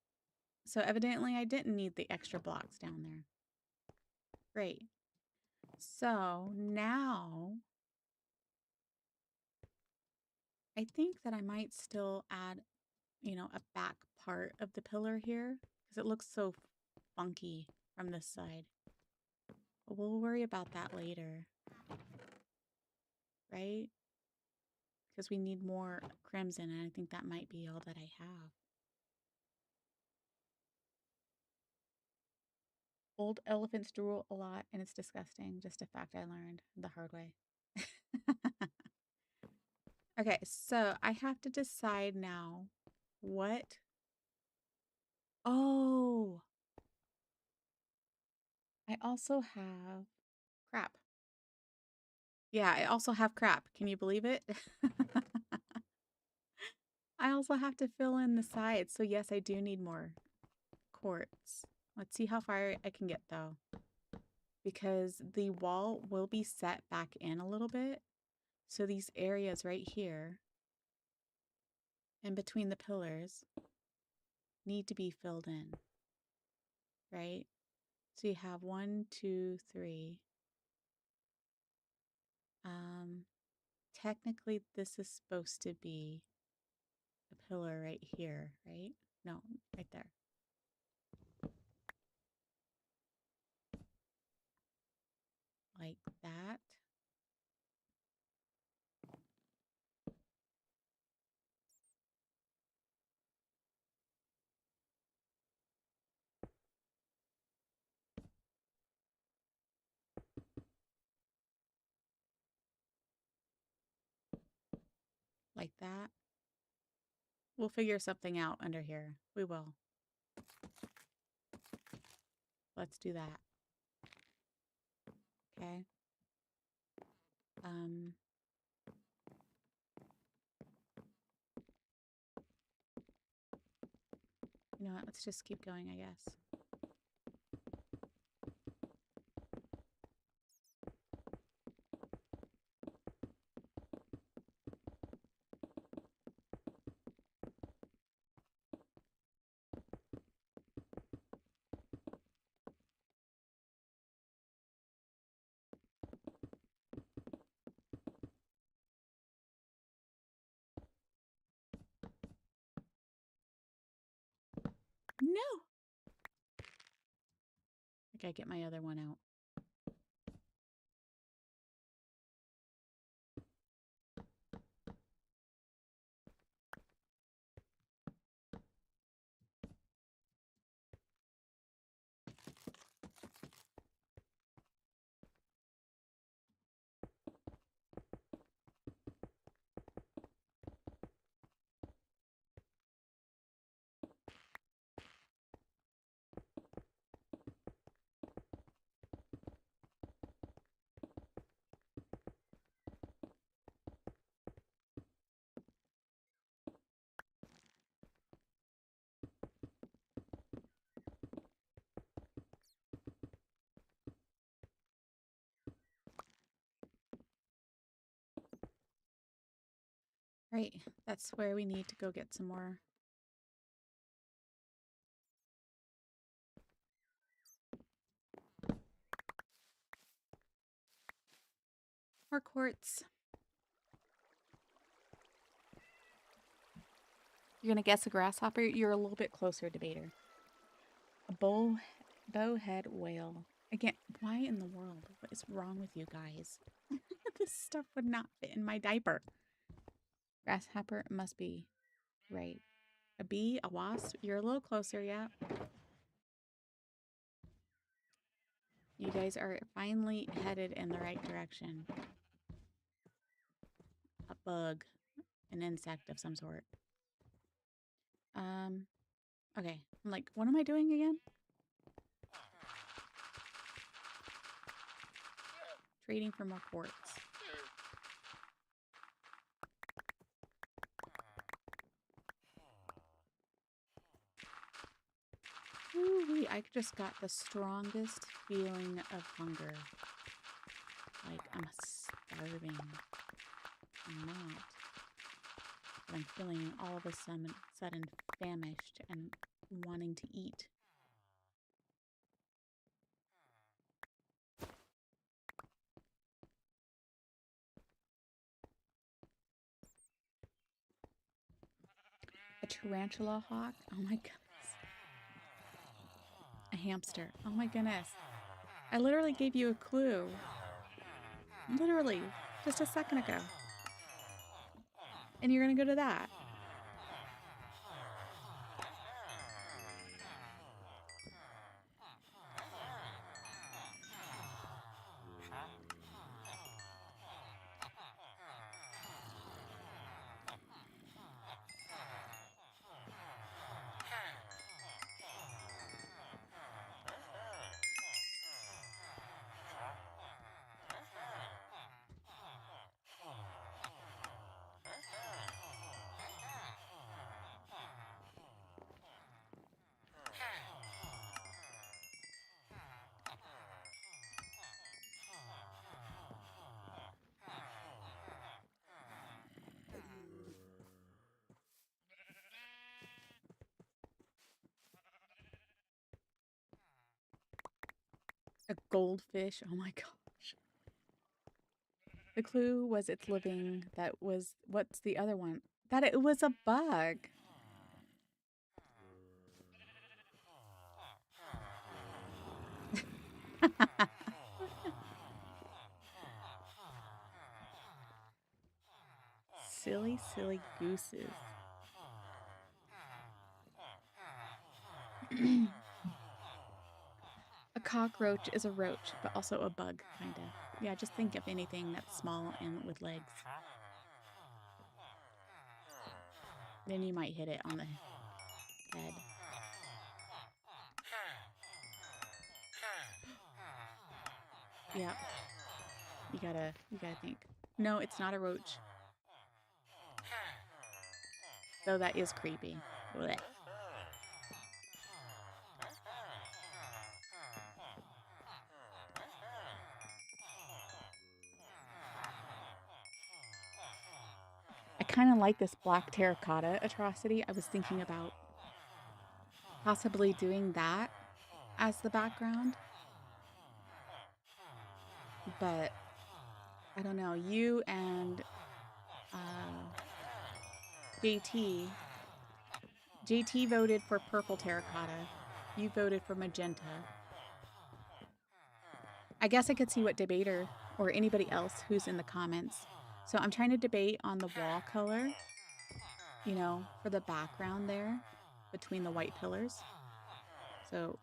so evidently I didn't need the extra blocks down there. Great. So now I think that I might still add, a back part of the pillar here because it looks so funky from this side. But we'll worry about that later, right? Because we need more crimson, and I think that might be all that I have. Old elephants drool a lot, and it's disgusting. Just a fact I learned the hard way. Okay, so I have to decide now what. Oh, I also have crap. Yeah, I also have crap. Can you believe it? I also have to fill in the sides. So yes, I do need more quartz. Let's see how far I can get though. Because the wall will be set back in a little bit. So these areas right here and between the pillars need to be filled in, right? So you have 1, 2, 3. Technically this is supposed to be a pillar right here, right? No, right there. Like that. Like that. We'll figure something out under here. We will. Let's do that. Okay. You know what? Let's just keep going, I guess. No! I gotta get my other one out. Right, that's where we need to go get some more. More quartz. You're gonna guess a grasshopper? You're a little bit closer, debater. A bowhead whale. Again, why in the world? What is wrong with you guys? This stuff would not fit in my diaper. Grasshopper must be right. A bee, a wasp. You're a little closer, yeah. You guys are finally headed in the right direction. A bug, an insect of some sort. Okay. I'm like, what am I doing again? Trading for more quartz. Ooh, I just got the strongest feeling of hunger. Like, I'm starving. I'm not. But I'm feeling all of a sudden famished and wanting to eat. A tarantula hawk? Oh my goodness. A hamster. Oh my goodness. I literally gave you a clue. Literally. Just a second ago. And you're gonna go to that. A goldfish. Oh my gosh. The clue was it's living. That was, what's the other one? That it was a bug. Silly, silly gooses. A cockroach is a roach, but also a bug, kind of. Yeah, just think of anything that's small and with legs. Then you might hit it on the head. Yeah. You gotta think. No, it's not a roach. Though that is creepy. Blech. I kind of like this black terracotta atrocity. I was thinking about possibly doing that as the background. But I don't know. You and JT voted for purple terracotta. You voted for magenta. I guess I could see what debater or anybody else who's in the comments. So I'm trying to debate on the wall color, you know, for the background there between the white pillars. So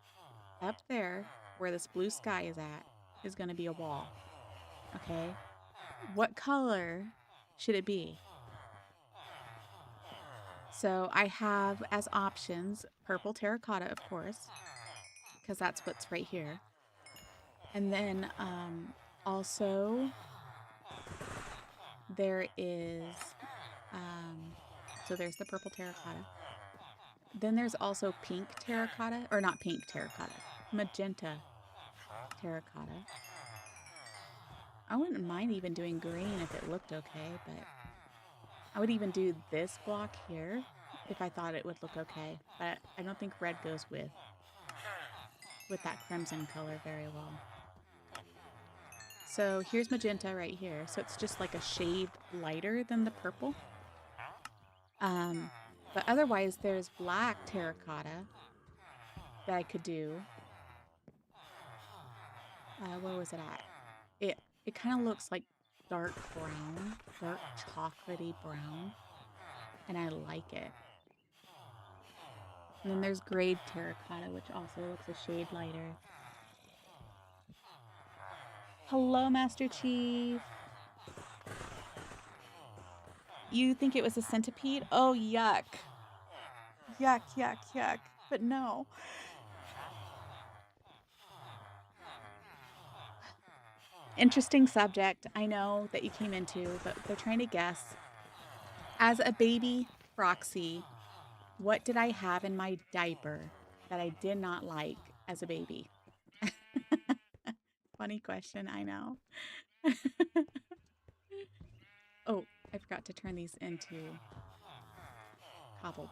up there where this blue sky is at is going to be a wall. Okay. What color should it be? So I have as options purple terracotta, of course, because that's what's right here. And then also there is, so there's the purple terracotta. Then there's also pink terracotta, or not pink terracotta, magenta terracotta. I wouldn't mind even doing green if it looked okay, but I would even do this block here if I thought it would look okay. But I don't think red goes with that crimson color very well. So here's magenta right here. So it's just like a shade lighter than the purple. But otherwise there's black terracotta that I could do. Where was it at? It kind of looks like dark brown, dark chocolatey brown, and I like it. And then there's grade terracotta, which also looks a shade lighter. Hello, Master Chief. You think it was a centipede? Oh, yuck. yuck, yuck, yuck. But no. Interesting subject. I know that you came into, but they're trying to guess. As a baby Froxy, what did I have in my diaper that I did not like as a baby? Funny question, I know. Oh, I forgot to turn these into cobbled.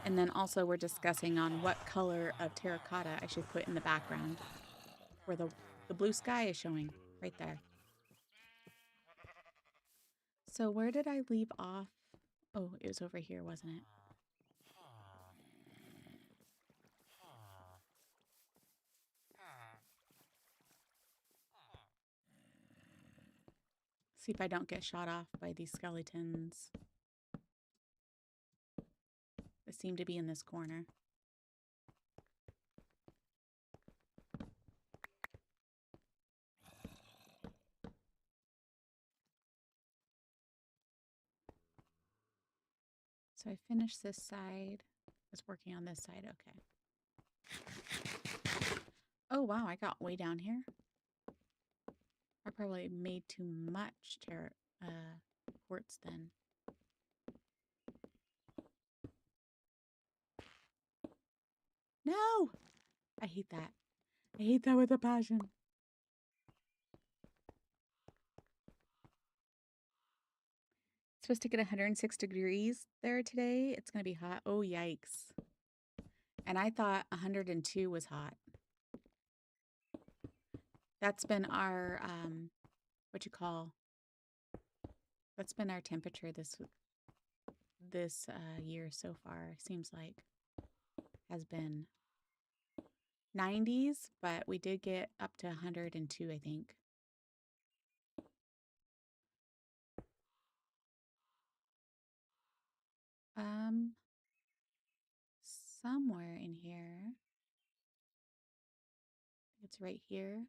And then also we're discussing on what color of terracotta I should put in the background where the blue sky is showing right there. So where did I leave off? Oh, it was over here, wasn't it? See if I don't get shot off by these skeletons that seem to be in this corner. So I finished this side. I was working on this side. Okay. Oh, wow. I got way down here. I probably made too much quartz then. No! I hate that. I hate that with a passion. It's supposed to get 106 degrees there today. It's going to be hot. Oh, yikes. And I thought 102 was hot. That's been our, that's been our temperature this year so far. Seems like has been 90s, but we did get up to 102, I think. Somewhere in here. It's right here.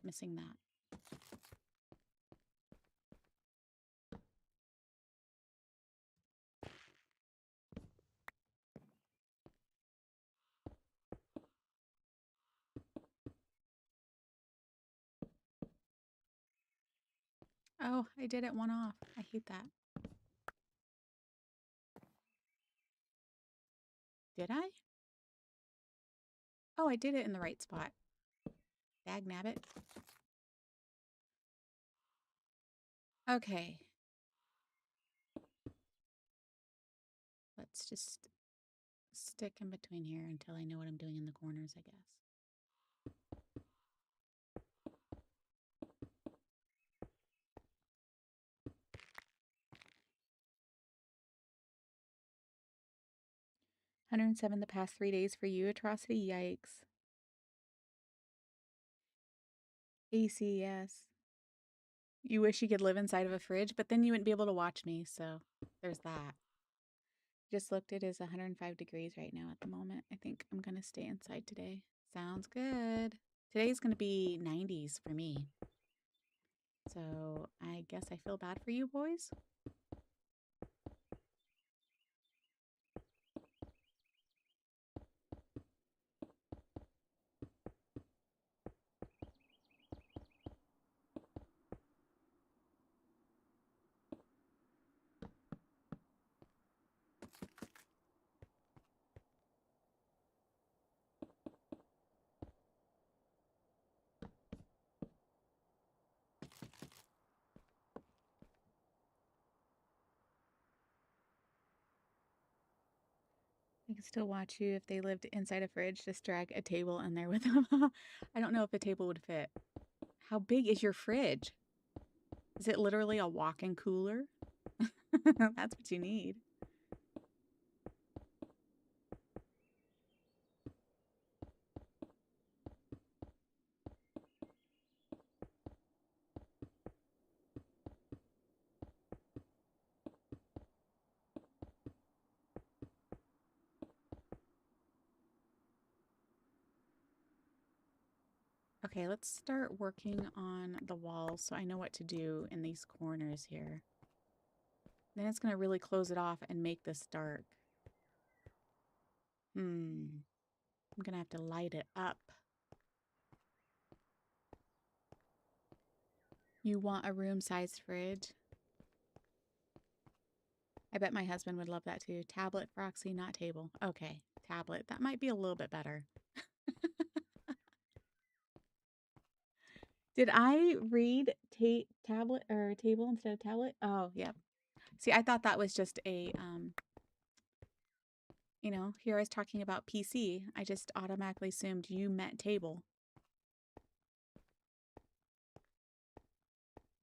Missing that. Oh, I did it one off. I hate that. Did I? Oh, I did it in the right spot. Dag nabbit. Okay. Let's just stick in between here until I know what I'm doing in the corners, I guess. $107 the past 3 days for you, Atrocity. Yikes. AC, yes. You wish you could live inside of a fridge, but then you wouldn't be able to watch me, so there's that. Just looked, it is 105 degrees right now at the moment. I think I'm going to stay inside today. Sounds good. Today's going to be 90s for me. So I guess I feel bad for you boys. I can still watch you if they lived inside a fridge. Just drag a table in there with them. I don't know if a table would fit. How big is your fridge? Is it literally a walk-in cooler? That's what you need. Okay, let's start working on the walls so I know what to do in these corners here. Then it's going to really close it off and make this dark. I'm going to have to light it up. You want a room-sized fridge? I bet my husband would love that too. Tablet, Roxy, not table. Okay, tablet. That might be a little bit better. Did I read tablet or table instead of tablet? Oh, yeah. See, I thought that was just a, you know, here I was talking about PC. I just automatically assumed you meant table.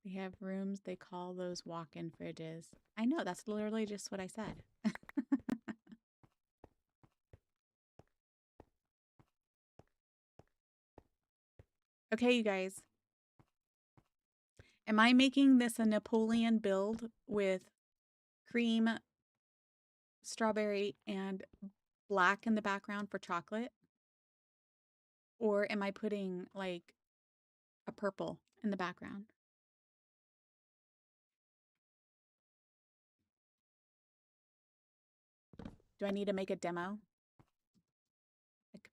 They have rooms, they call those walk-in fridges. I know, that's literally just what I said. Okay, you guys. Am I making this a Napoleon build with cream, strawberry, and black in the background for chocolate? Or am I putting like a purple in the background? Do I need to make a demo? I could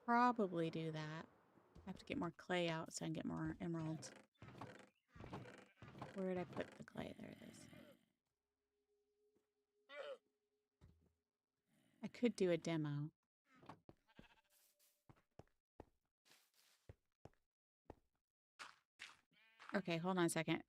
probably do that. I have to get more clay out so I can get more emeralds. Where did I put the clay? There it is. I could do a demo. Okay, hold on a second.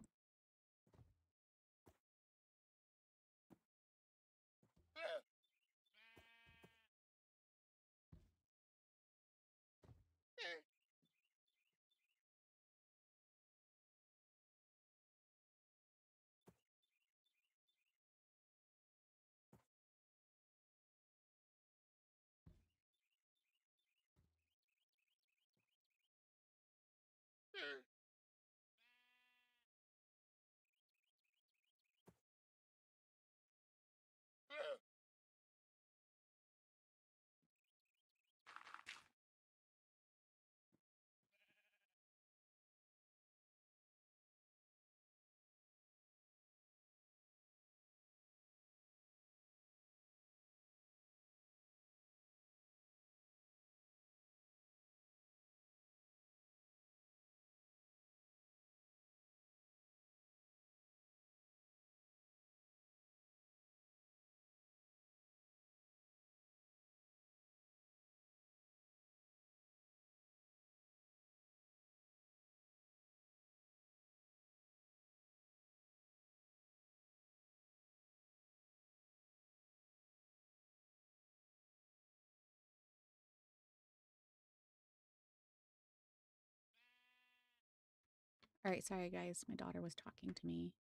All right, sorry guys. My daughter was talking to me.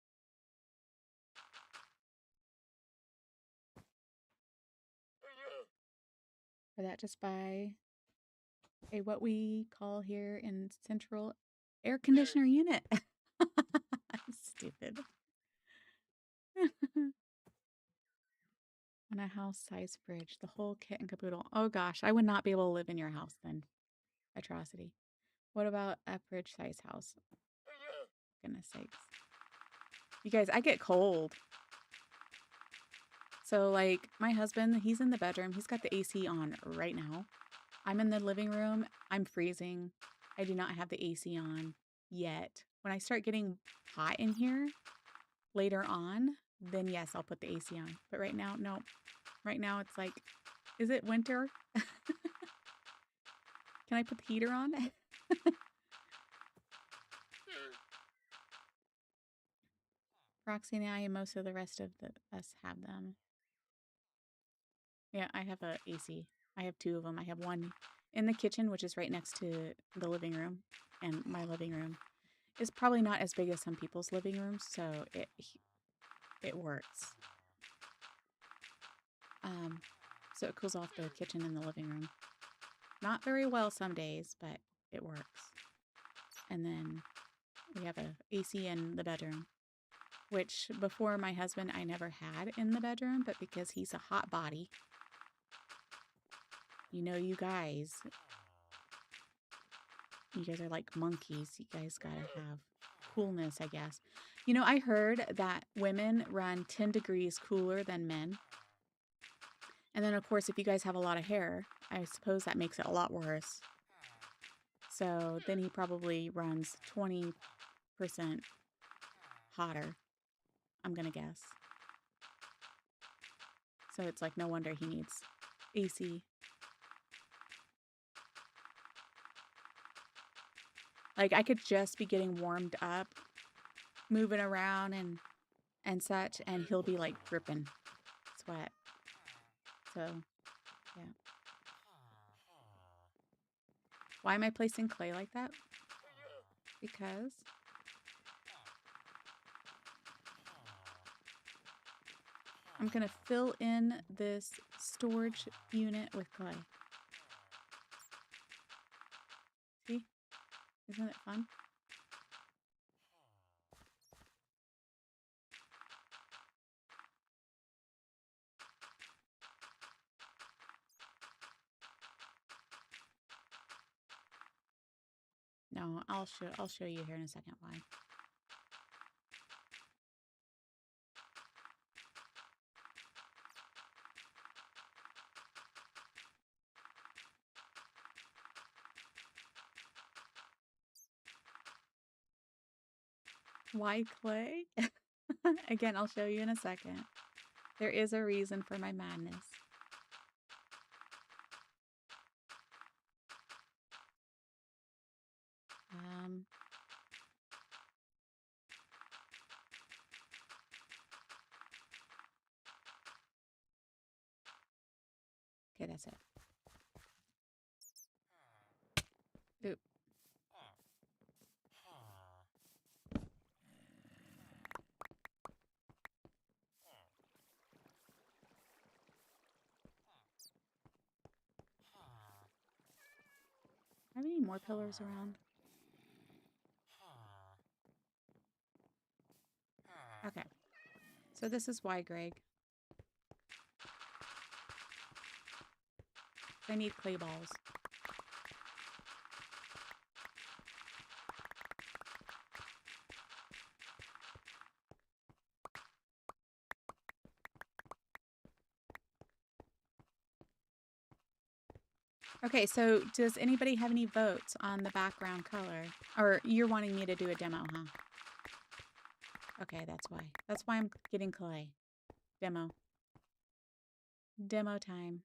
For that, just buy a what we call here in Central air conditioner unit. Stupid. On a house size fridge, the whole kit and caboodle. Oh gosh, I would not be able to live in your house then. Atrocity. What about a fridge size house? Goodness sakes. You guys, I get cold. So like my husband, he's in the bedroom. He's got the AC on right now. I'm in the living room. I'm freezing. I do not have the AC on yet. When I start getting hot in here later on, then yes, I'll put the AC on. But right now, no. Right now it's like, is it winter? Can I put the heater on? Roxy and I and most of the rest of us have them. Yeah, I have a AC. I have two of them. I have one in the kitchen, which is right next to the living room, and my living room is probably not as big as some people's living rooms, so it works. So it cools off the kitchen and the living room. Not very well some days, but it works. And then we have a AC in the bedroom, which before my husband I never had in the bedroom, but because he's a hot body, you know, you guys You guys are like monkeys. You guys gotta have coolness, I guess. You know, I heard that women run 10 degrees cooler than men. And then, of course, if you guys have a lot of hair, I suppose that makes it a lot worse. So then he probably runs 20% hotter, I'm gonna guess. So it's like no wonder he needs AC. Like I could just be getting warmed up, moving around and such, and he'll be like dripping sweat. So, yeah. Why am I placing clay like that? Because I'm gonna fill in this storage unit with clay. See? Isn't it fun? No, I'll show you here in a second why. Why clay? Again, I'll show you in a second. There is a reason for my madness. Okay, that's it. Oop. Have any more pillars around? Okay. So this is why, Greg. I need clay balls. Okay, so does anybody have any votes on the background color? Or you're wanting me to do a demo, huh? Okay, that's why. That's why I'm getting clay. Demo. Demo time.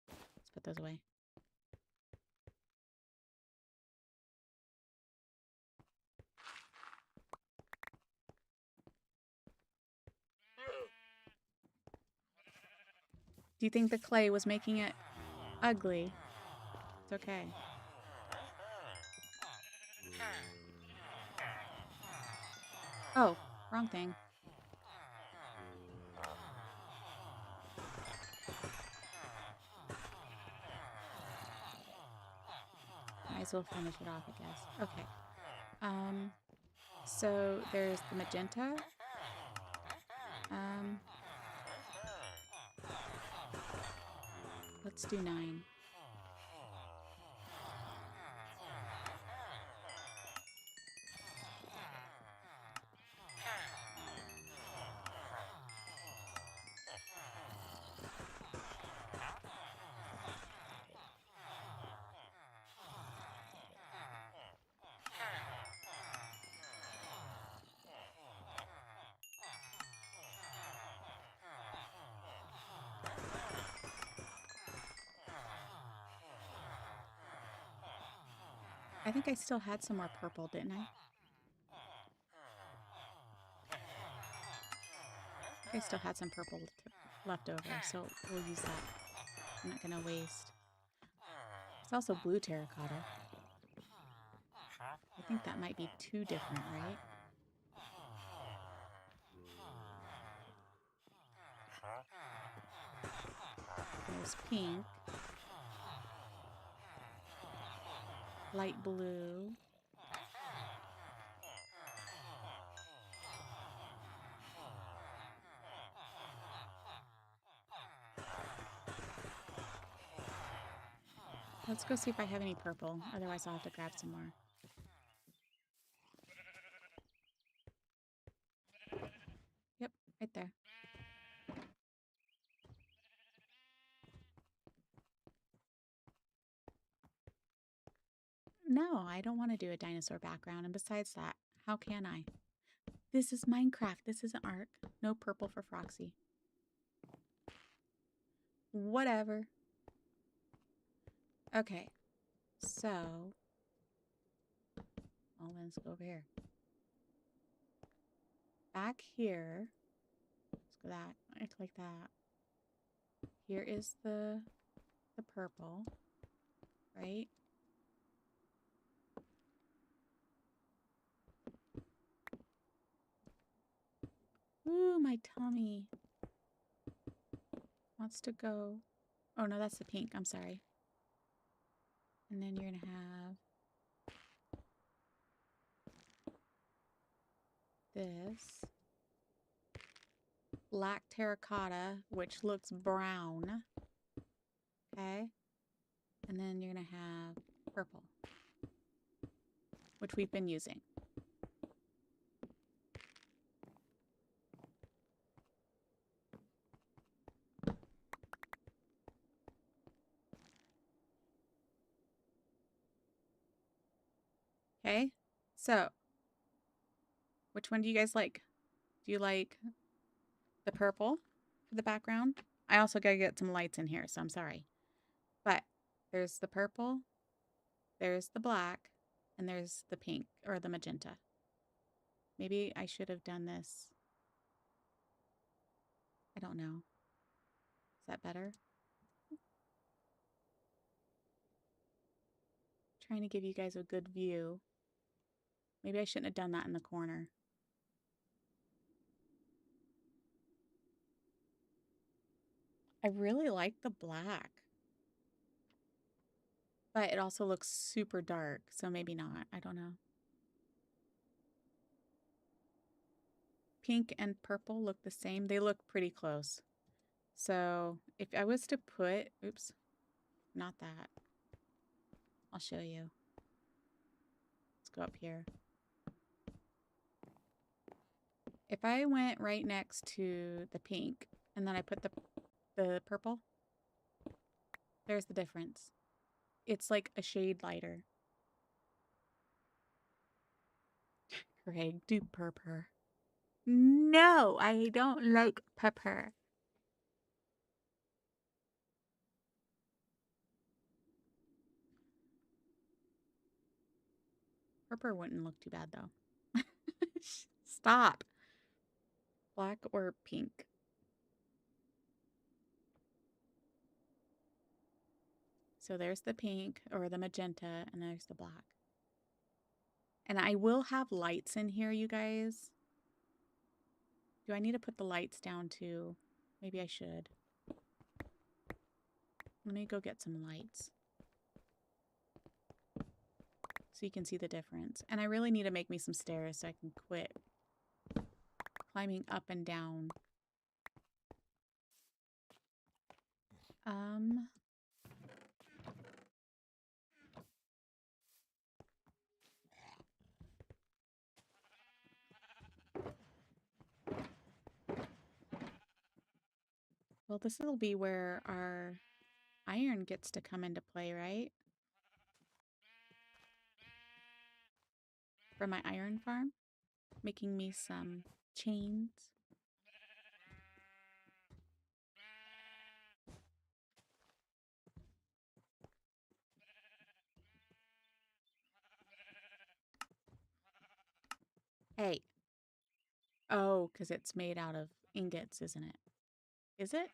Let's put those away. Do you think the clay was making it ugly? It's okay. Oh, wrong thing. Might as well finish it off, I guess. Okay. So there's the magenta. Let's do 9. I think I still had some more purple, didn't I? I think I still had some purple left over, so we'll use that. I'm not gonna waste. It's also blue terracotta. I think that might be 2 different, right? There's pink. Light blue. Let's go see if I have any purple. Otherwise, I'll have to grab some more. Yep, right there. No, I don't want to do a dinosaur background. And besides that, how can I? This is Minecraft. This isn't Ark. No purple for Froxy. Whatever. Okay. So, well, let's go over here. Back here, let's go that. I click that. Here is the purple, right? Ooh, my tummy wants to go. Oh no, that's the pink. I'm sorry. And then you're gonna have this black terracotta, which looks brown. Okay. And then you're gonna have purple, which we've been using. Okay, so which one do you guys like? Do you like the purple for the background? I also gotta get some lights in here, so I'm sorry. But there's the purple, there's the black, and there's the pink or the magenta. Maybe I should have done this. I don't know. Is that better? Trying to give you guys a good view. Maybe I shouldn't have done that in the corner. I really like the black. But it also looks super dark, so maybe not. I don't know. Pink and purple look the same. They look pretty close. So if I was to put, oops, not that. I'll show you. Let's go up here. If I went right next to the pink and then I put the purple, there's the difference. It's like a shade lighter. Greg, do purple. No, I don't like pepper. Purple wouldn't look too bad though. Stop. Black or pink? So there's the pink or the magenta, and there's the black. And I will have lights in here, you guys. Do I need to put the lights down too? Maybe I should. Let me go get some lights so you can see the difference. And I really need to make me some stairs so I can quit climbing up and down. Well, this will be where our iron gets to come into play, right? For my iron farm, making me some chains. Hey. Oh, because it's made out of ingots, isn't it? Is it?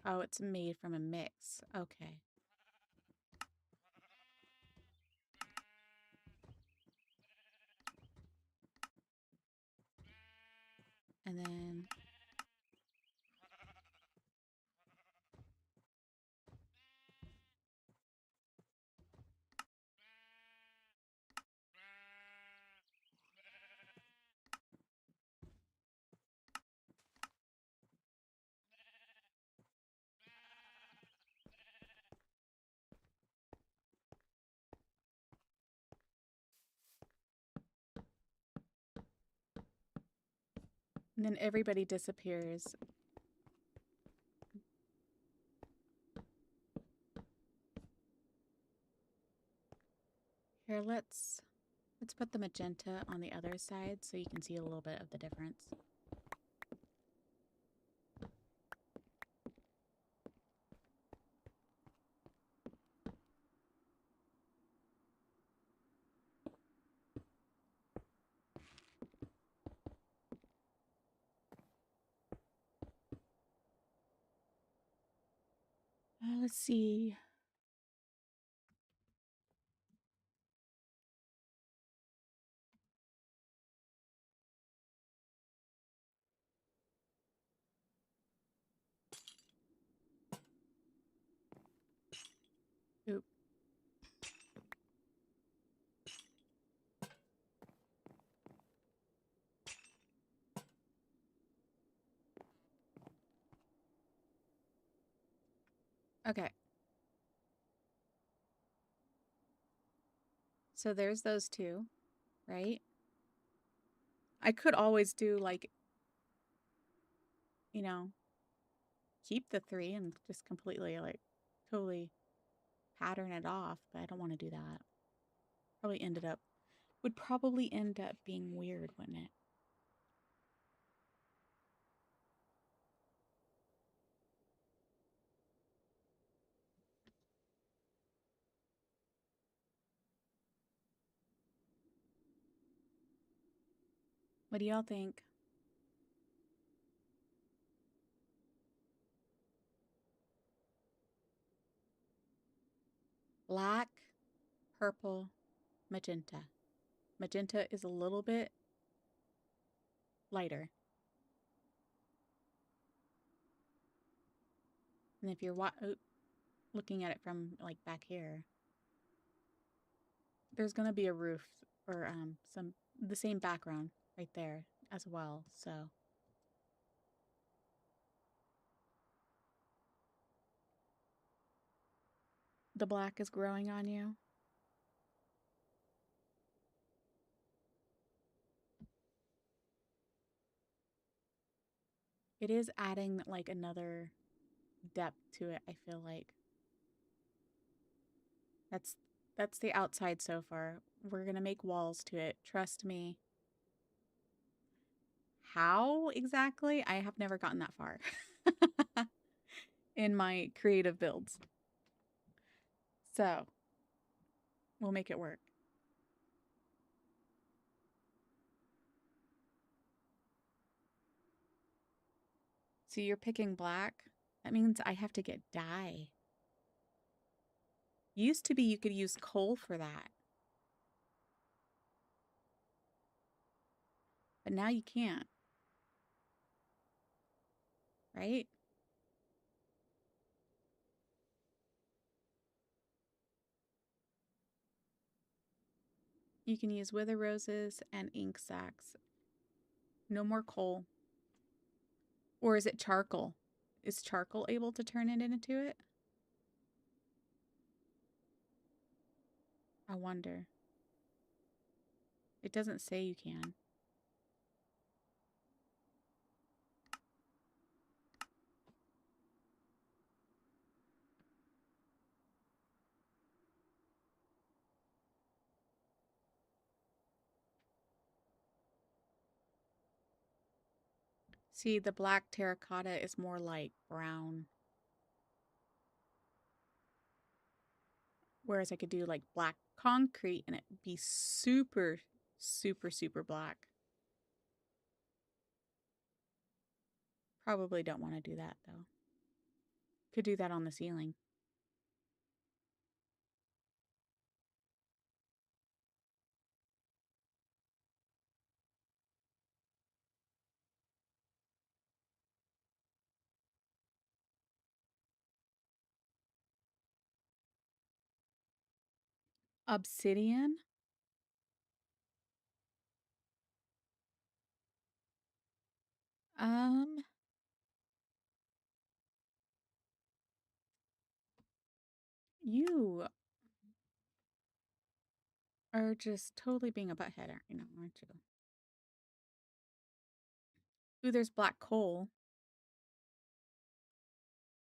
Oh, it's made from a mix. Okay. And then And then everybody disappears. Here, let's put the magenta on the other side so you can see a little bit of the difference. Let's see. Oop. Okay. So there's those two, right? I could always do like, you know, keep the three and just completely like totally pattern it off, but I don't want to do that. Would probably end up being weird, wouldn't it? What do y'all think? Black, purple, magenta. Magenta is a little bit lighter. And if you're looking at it from like back here, there's going to be a roof or the same background right there as well. So the black is growing on you. It is adding like another depth to it, I feel like. That's the outside so far. We're going to make walls to it. Trust me. How exactly? I have never gotten that far in my creative builds. So, we'll make it work. So you're picking black? That means I have to get dye. Used to be you could use coal for that. But now you can't. Right? You can use wither roses and ink sacs. No more coal. Or is it charcoal? Is charcoal able to turn it into it? I wonder. It doesn't say you can. See, the black terracotta is more like brown. Whereas I could do like black concrete and it'd be super, super, super black. Probably don't want to do that though. Could do that on the ceiling. Obsidian? Um, you are just totally being a butthead, aren't you? Ooh, there's black coal.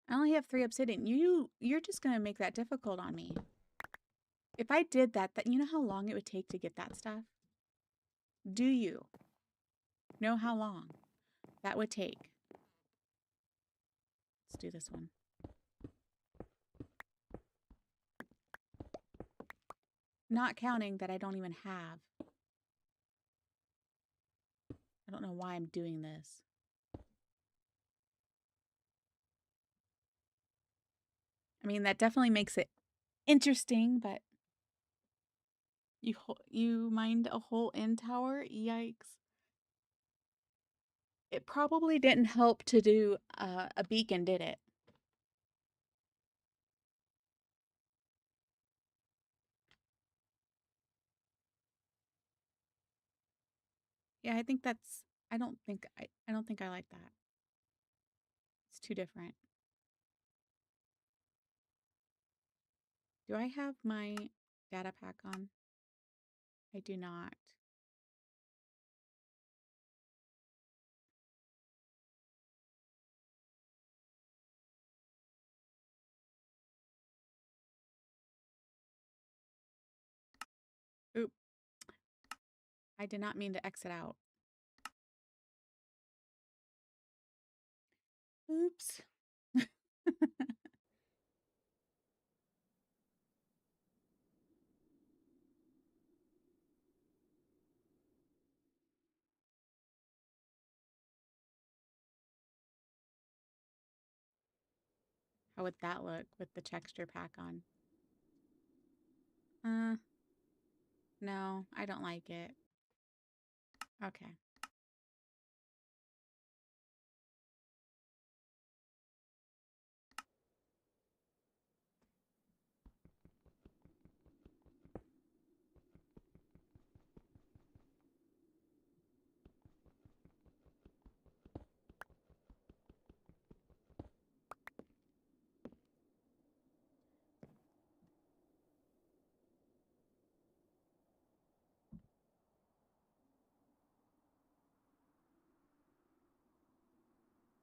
I only have 3 obsidian. You're just gonna make that difficult on me. If I did that, you know how long it would take to get that stuff? Do you know how long that would take? Let's do this one. Not counting that I don't even have. I don't know why I'm doing this. I mean, that definitely makes it interesting, but you mined a whole end tower? Yikes. It probably didn't help to do a beacon, did it? Yeah, I think that's I don't think I like that. It's too different. Do I have my data pack on? I do not. Oop. I did not mean to exit out. Oops. How would that look with the texture pack on? No, I don't like it. Okay.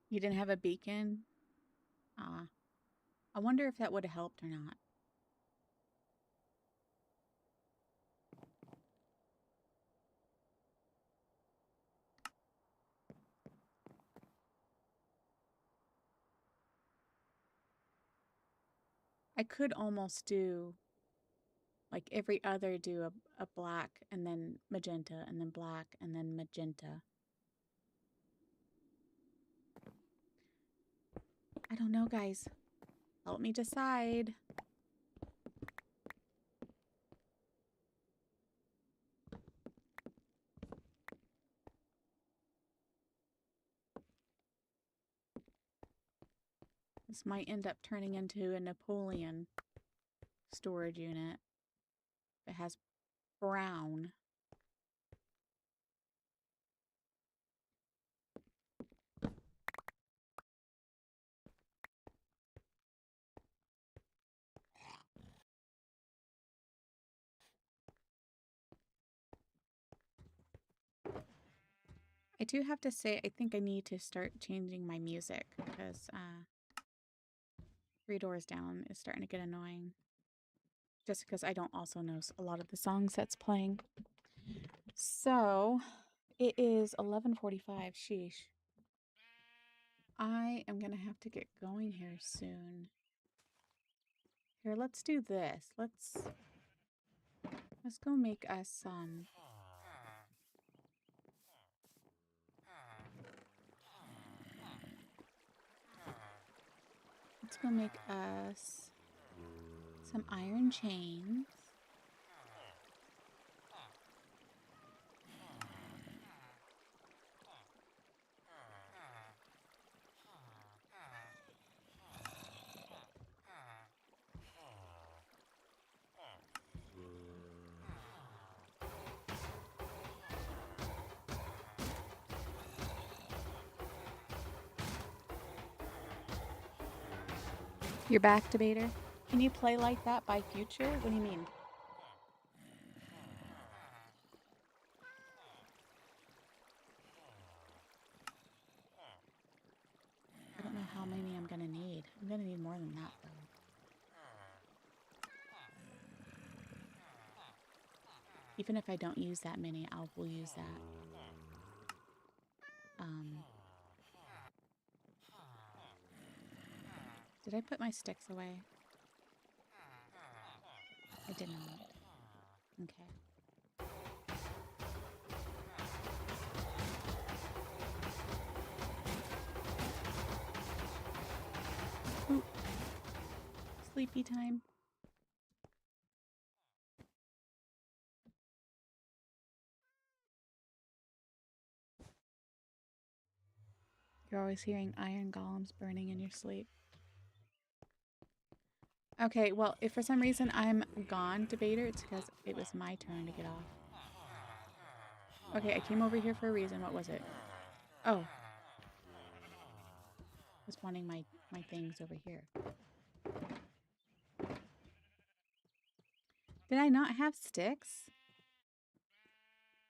You didn't have a beacon? I wonder if that would have helped or not. I could almost do like every other do a black and then magenta and then black and then magenta. I don't know, guys. Help me decide. This might end up turning into a Napoleon storage unit. It has brown. I do have to say, I think I need to start changing my music because 3 Doors Down is starting to get annoying. Just because I don't also know a lot of the songs that's playing. So, it is 11:45. Sheesh. I am going to have to get going here soon. Here, let's do this. Let's go make us some let's go make us some iron chains. You're back, debater. Can you play like that by future? What do you mean? how many I'm gonna need. I'm gonna need more than that, though. Even if I don't use that many, will use that. Did I put my sticks away? I did not. Okay. Ooh. Sleepy time. You're always hearing iron golems burning in your sleep. Okay, well, if for some reason I'm gone, debater, it's because it was my turn to get off. Okay, I came over here for a reason. What was it? Oh. I was wanting my things over here. Did I not have sticks?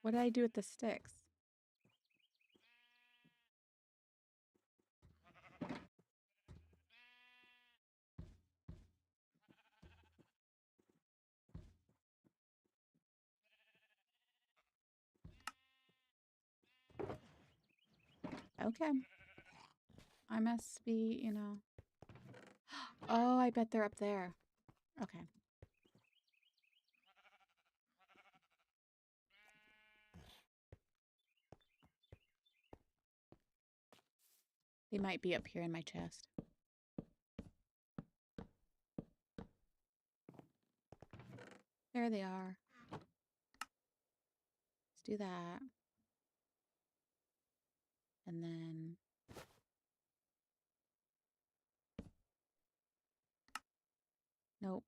What did I do with the sticks? Okay. I must be, you know. Oh, I bet they're up there. Okay. They might be up here in my chest. There they are. Let's do that. And then... Nope.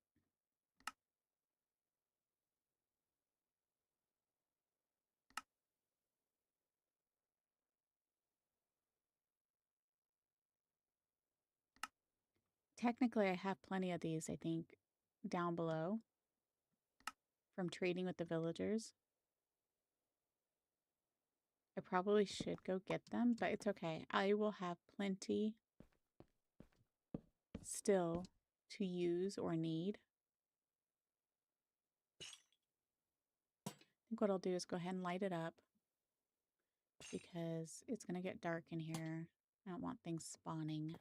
Technically, I have plenty of these, I think, down below from trading with the villagers. I probably should go get them, but it's okay. I will have plenty still to use or need. I think what I'll do is go ahead and light it up because it's going to get dark in here. I don't want things spawning.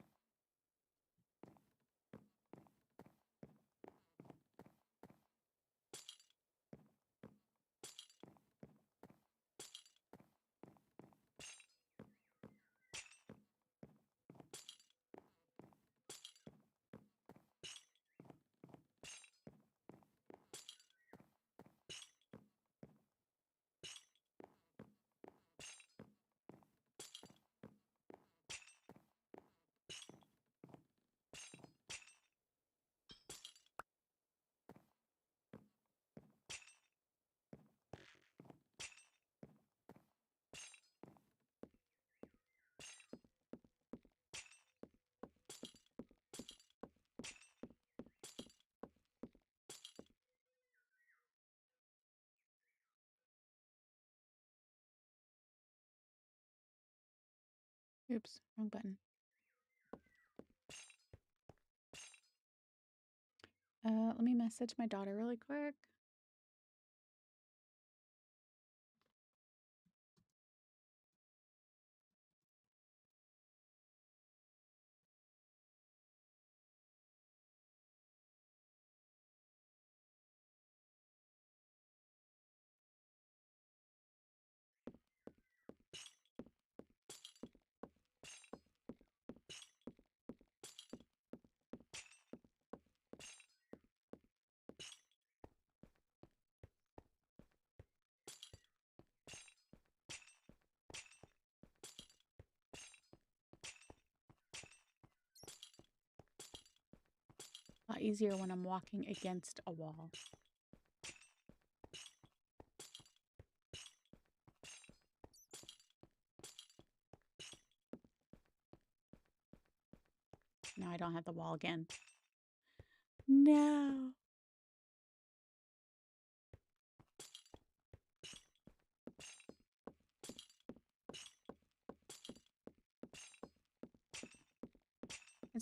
Oops, wrong button. Let me message my daughter really quick. A lot easier when I'm walking against a wall. Now I don't have the wall again. No.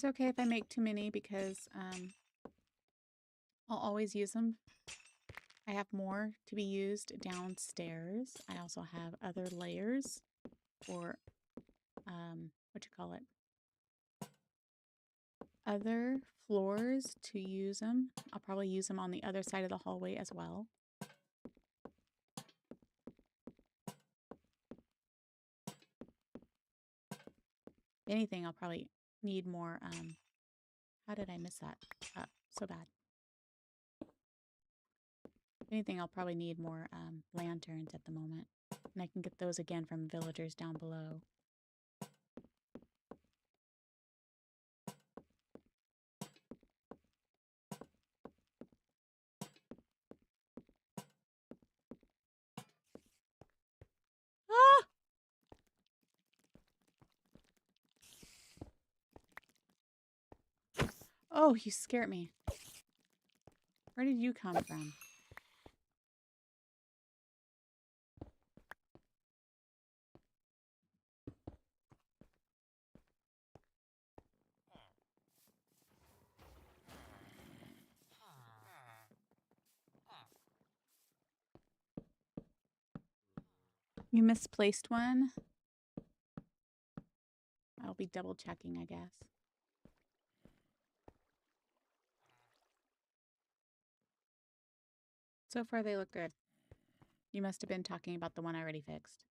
It's okay if I make too many because I'll always use them. I have more to be used downstairs. I also have other layers or what you call it? Other floors to use them. I'll probably use them on the other side of the hallway as well. If anything, I'll probably need more, how did I miss that? So bad. If anything, I'll probably need more lanterns at the moment. And I can get those again from villagers down below. Ah! Oh, you scared me. Where did you come from? You misplaced one? I'll be double checking, I guess. So far, they look good. You must have been talking about the one I already fixed.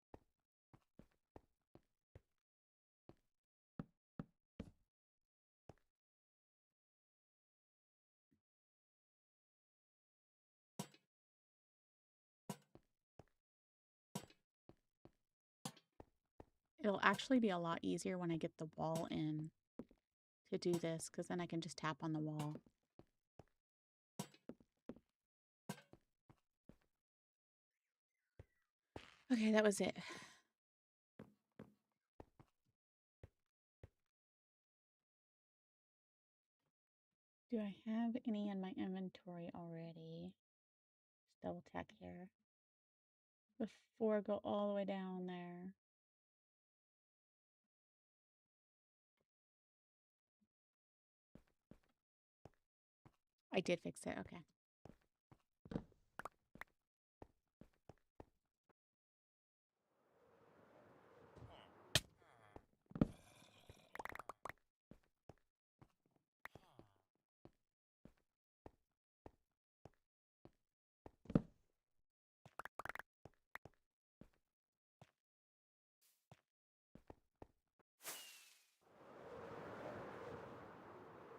It'll actually be a lot easier when I get the wall in to do this, because then I can just tap on the wall. Okay, that was it. Do I have any in my inventory already? Just double check here. Before I go all the way down there. I did fix it, okay.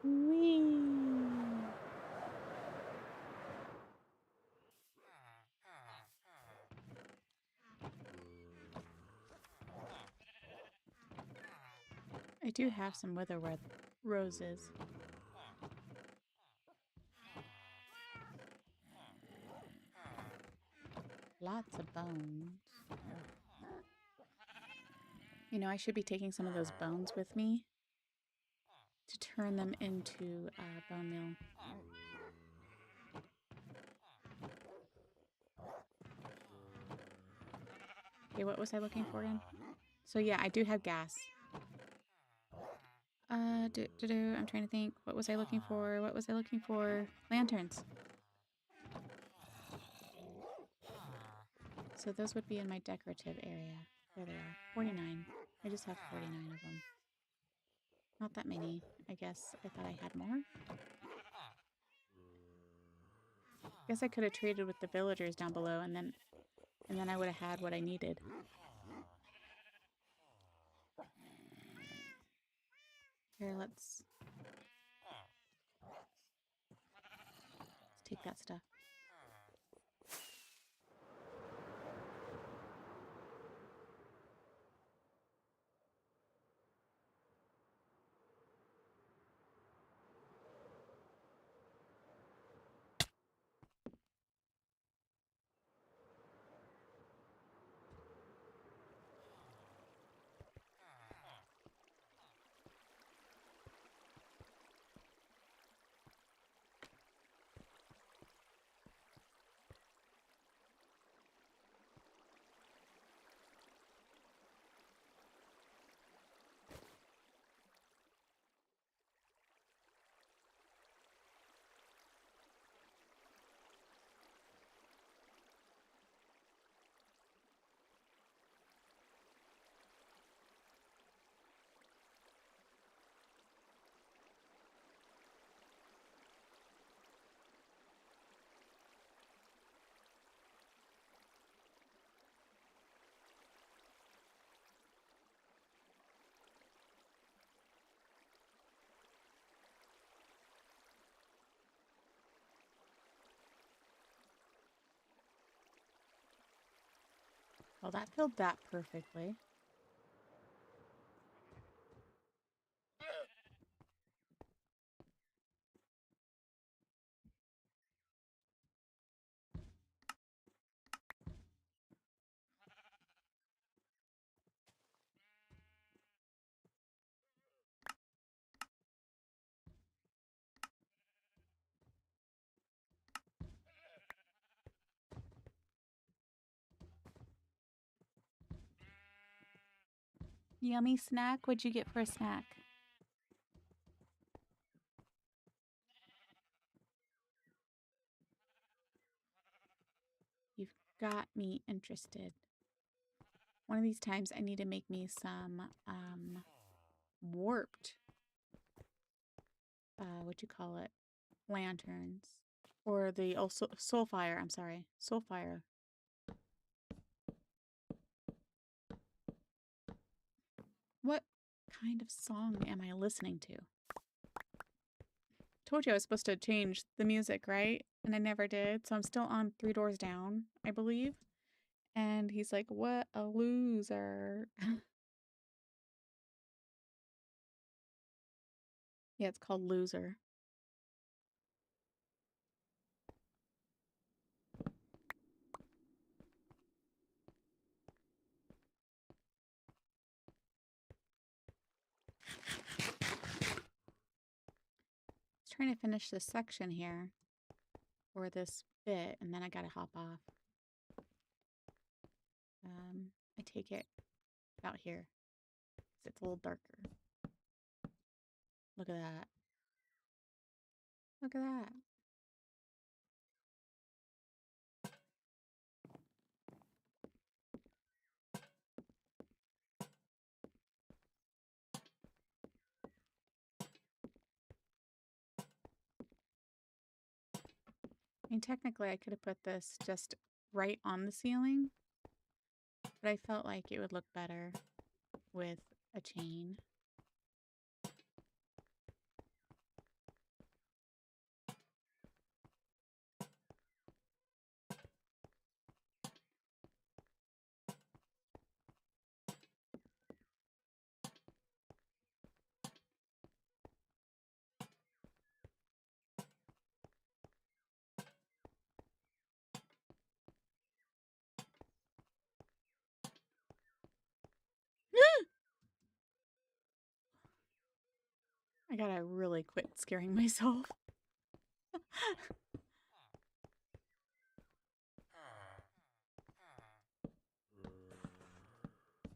Whee! I do have some witherworth roses. Lots of bones. You know, I should be taking some of those bones with me to turn them into bone meal. Okay, what was I looking for again? So yeah, I do have gas. I'm trying to think. What was I looking for? What was I looking for? Lanterns. So those would be in my decorative area. There they are. 49. I just have 49 of them. Not that many. I guess I thought I had more. Guess I could have traded with the villagers down below and then I would have had what I needed. Here, let's take that stuff. Well, that filled that perfectly. Yummy snack? What'd you get for a snack? You've got me interested. One of these times I need to make me some warped, what you call it, lanterns. Or the also Soulfire, I'm sorry. Soulfire. What kind of song am I listening to? Told you I was supposed to change the music, right? And I never did. So I'm still on Three Doors Down, I believe. And he's like, what a loser. Yeah, it's called Loser. Trying to finish this section here, or this bit, and then I gotta hop off. I take it about here, 'cause it's a little darker. Look at that. Look at that. I mean, technically I could have put this just right on the ceiling, but I felt like it would look better with a chain. I gotta really quit scaring myself.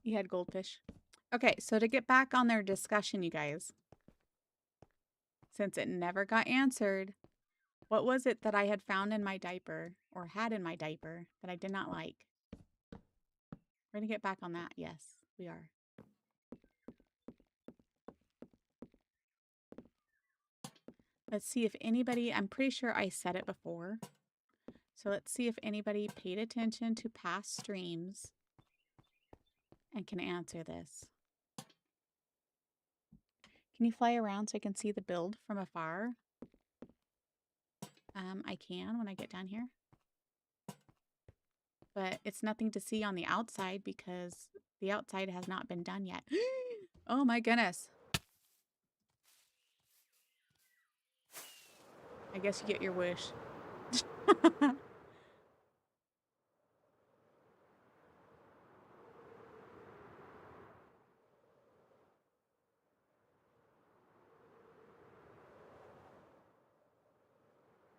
You had goldfish. Okay, so to get back on their discussion, you guys, since it never got answered, what was it that I had found in my diaper, or had in my diaper, that I did not like? We're gonna get back on that. Yes, we are. Let's see if anybody, I'm pretty sure I said it before. So let's see if anybody paid attention to past streams and can answer this. Can you fly around so I can see the build from afar? I can when I get down here. But it's nothing to see on the outside because the outside has not been done yet. Oh my goodness. I guess you get your wish.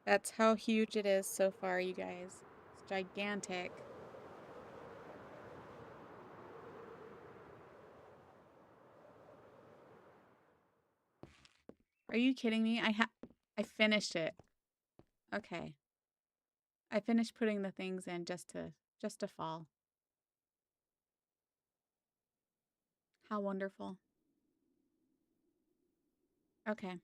That's how huge it is so far, you guys. It's gigantic. Are you kidding me? I finished it. Okay. I finished putting the things in just to fall. How wonderful. Okay.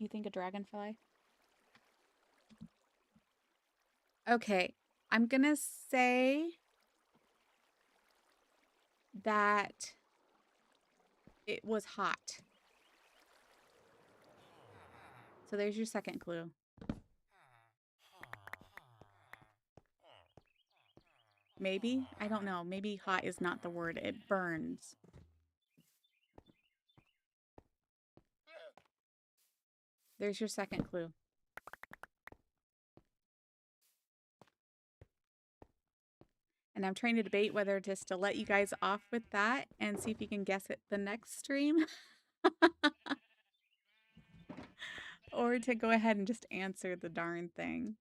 You think a dragonfly? Okay, I'm gonna say that it was hot. So there's your second clue. Maybe? I don't know. Maybe hot is not the word. It burns. There's your second clue. And I'm trying to debate whether just to let you guys off with that and see if you can guess it the next stream. Or to go ahead and just answer the darn thing.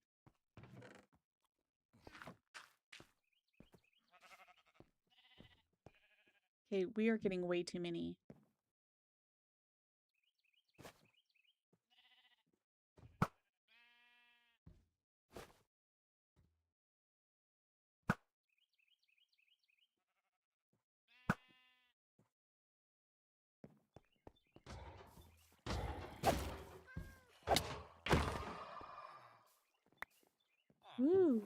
Okay, we are getting way too many. Woo.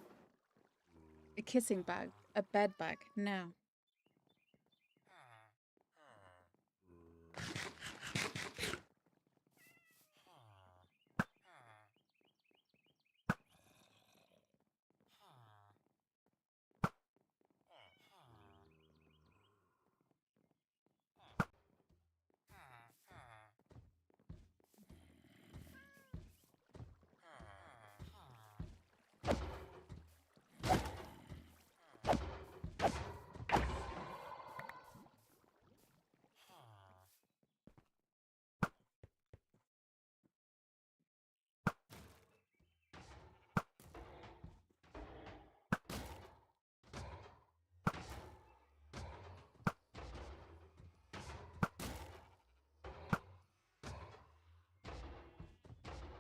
A kissing bug. A bed bug. No.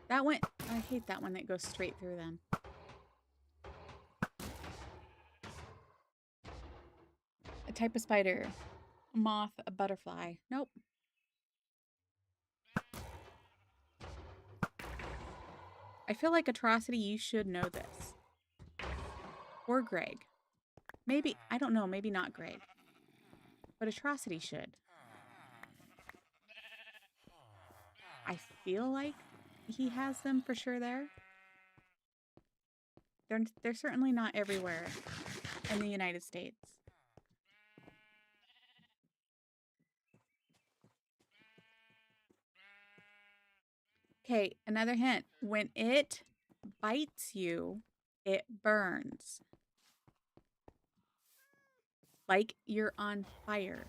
That went... I hate that one that goes straight through them. A type of spider. A moth, a butterfly. Nope. I feel like Atrocity, you should know this. Or Greg. Maybe, I don't know, maybe not Greg. But Atrocity should. I feel like he has them for sure there. They're certainly not everywhere in the United States. Okay, another hint. When it bites you, it burns. Like you're on fire.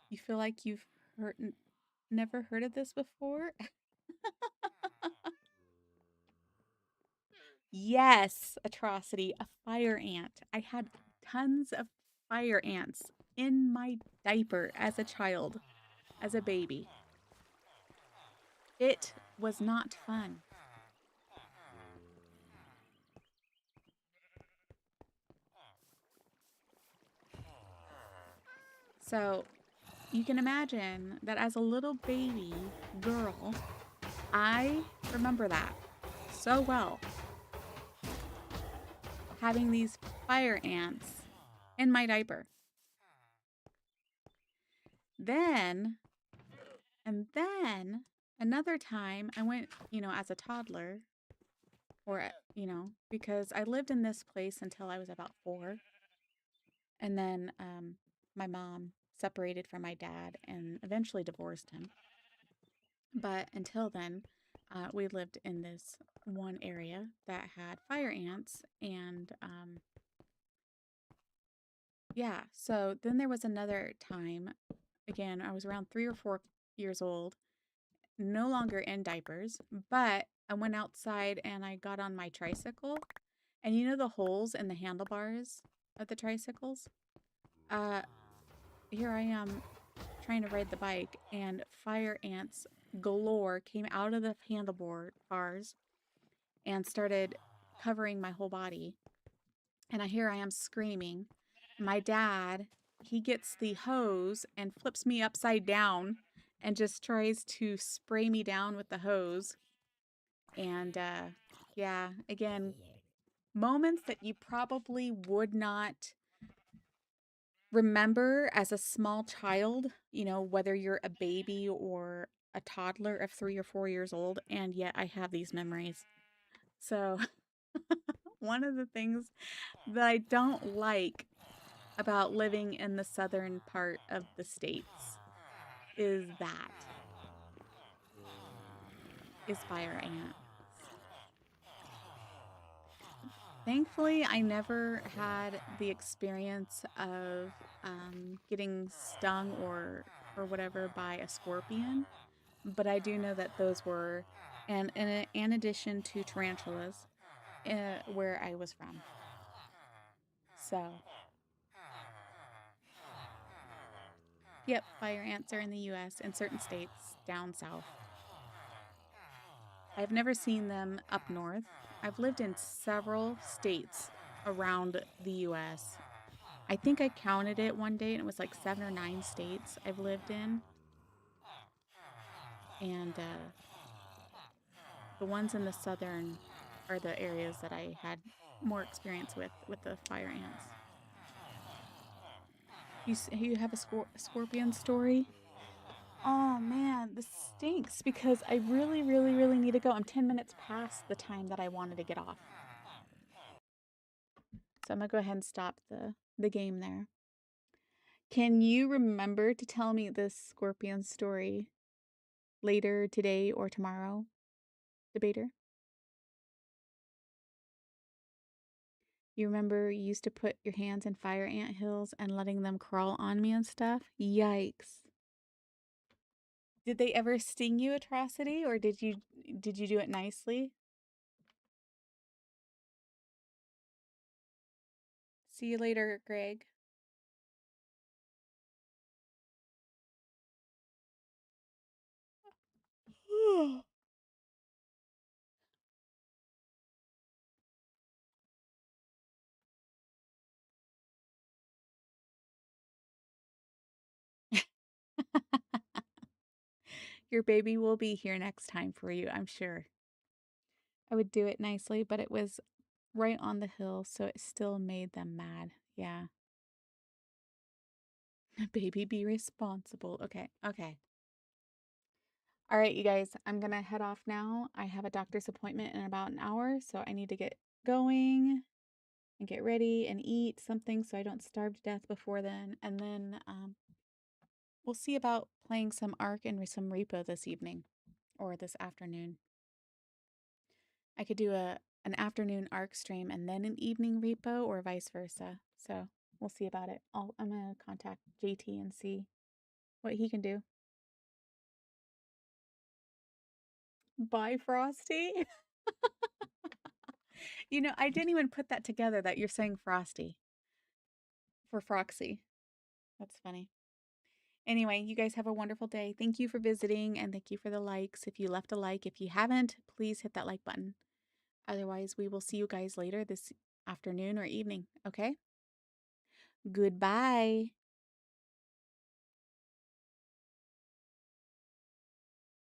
You feel like you've never heard of this before? Yes, Atrocity, a fire ant. I had tons of fire ants in my diaper as a child, as a baby. It was not fun. So you can imagine that as a little baby girl, I remember that so well. Having these fire ants in my diaper. Then another time I went, as a toddler, or, because I lived in this place until I was about 4. And then my mom separated from my dad and eventually divorced him. But until then, we lived in this one area that had fire ants. And yeah, so then there was another time, again, I was around 3 or 4 years old, no longer in diapers, but I went outside and I got on my tricycle. And you know the holes in the handlebars of the tricycles? Here I am trying to ride the bike, and fire ants galore came out of the handlebars and started covering my whole body. And here I am screaming. My dad he gets the hose and flips me upside down and just tries to spray me down with the hose. And yeah, again, moments that you probably would not remember as a small child, you know, whether you're a baby or a toddler of 3 or 4 years old, and yet I have these memories. So, one of the things that I don't like about living in the southern part of the states is fire ants. Thankfully, I never had the experience of getting stung or whatever by a scorpion, but I do know that those were, and in addition to tarantulas, where I was from. So, yep, fire ants are in the U.S. in certain states down south. I've never seen them up north. I've lived in several states around the U.S. I think I counted it one day and it was like 7 or 9 states I've lived in. And the ones in the southern are the areas that I had more experience with the fire ants. You have a scorpion story? Oh man, this stinks because I really, really, really need to go. I'm 10 minutes past the time that I wanted to get off. So I'm gonna go ahead and stop the game there. Can you remember to tell me this scorpion story later today or tomorrow, debater? You remember you used to put your hands in fire ant hills and letting them crawl on me and stuff? Yikes. Did they ever sting you, Atrocity, or did you do it nicely? See you later, Greg. Your baby will be here next time for you, I'm sure. I would do it nicely, but it was right on the hill, so it still made them mad. Yeah. Baby, be responsible. Okay, okay. All right, you guys, I'm gonna head off now. I have a doctor's appointment in about an hour, so I need to get going and get ready and eat something so I don't starve to death before then. And then we'll see about playing some Ark and some Repo this evening or this afternoon. I could do an afternoon Ark stream and then an evening Repo or vice versa. So we'll see about it. I'm gonna contact JT and see what he can do. Bye, Frosty. You know, I didn't even put that together that you're saying Frosty for Froxy. That's funny. Anyway, you guys have a wonderful day. Thank you for visiting and thank you for the likes. If you left a like, if you haven't, please hit that like button. Otherwise, we will see you guys later this afternoon or evening, okay? Goodbye.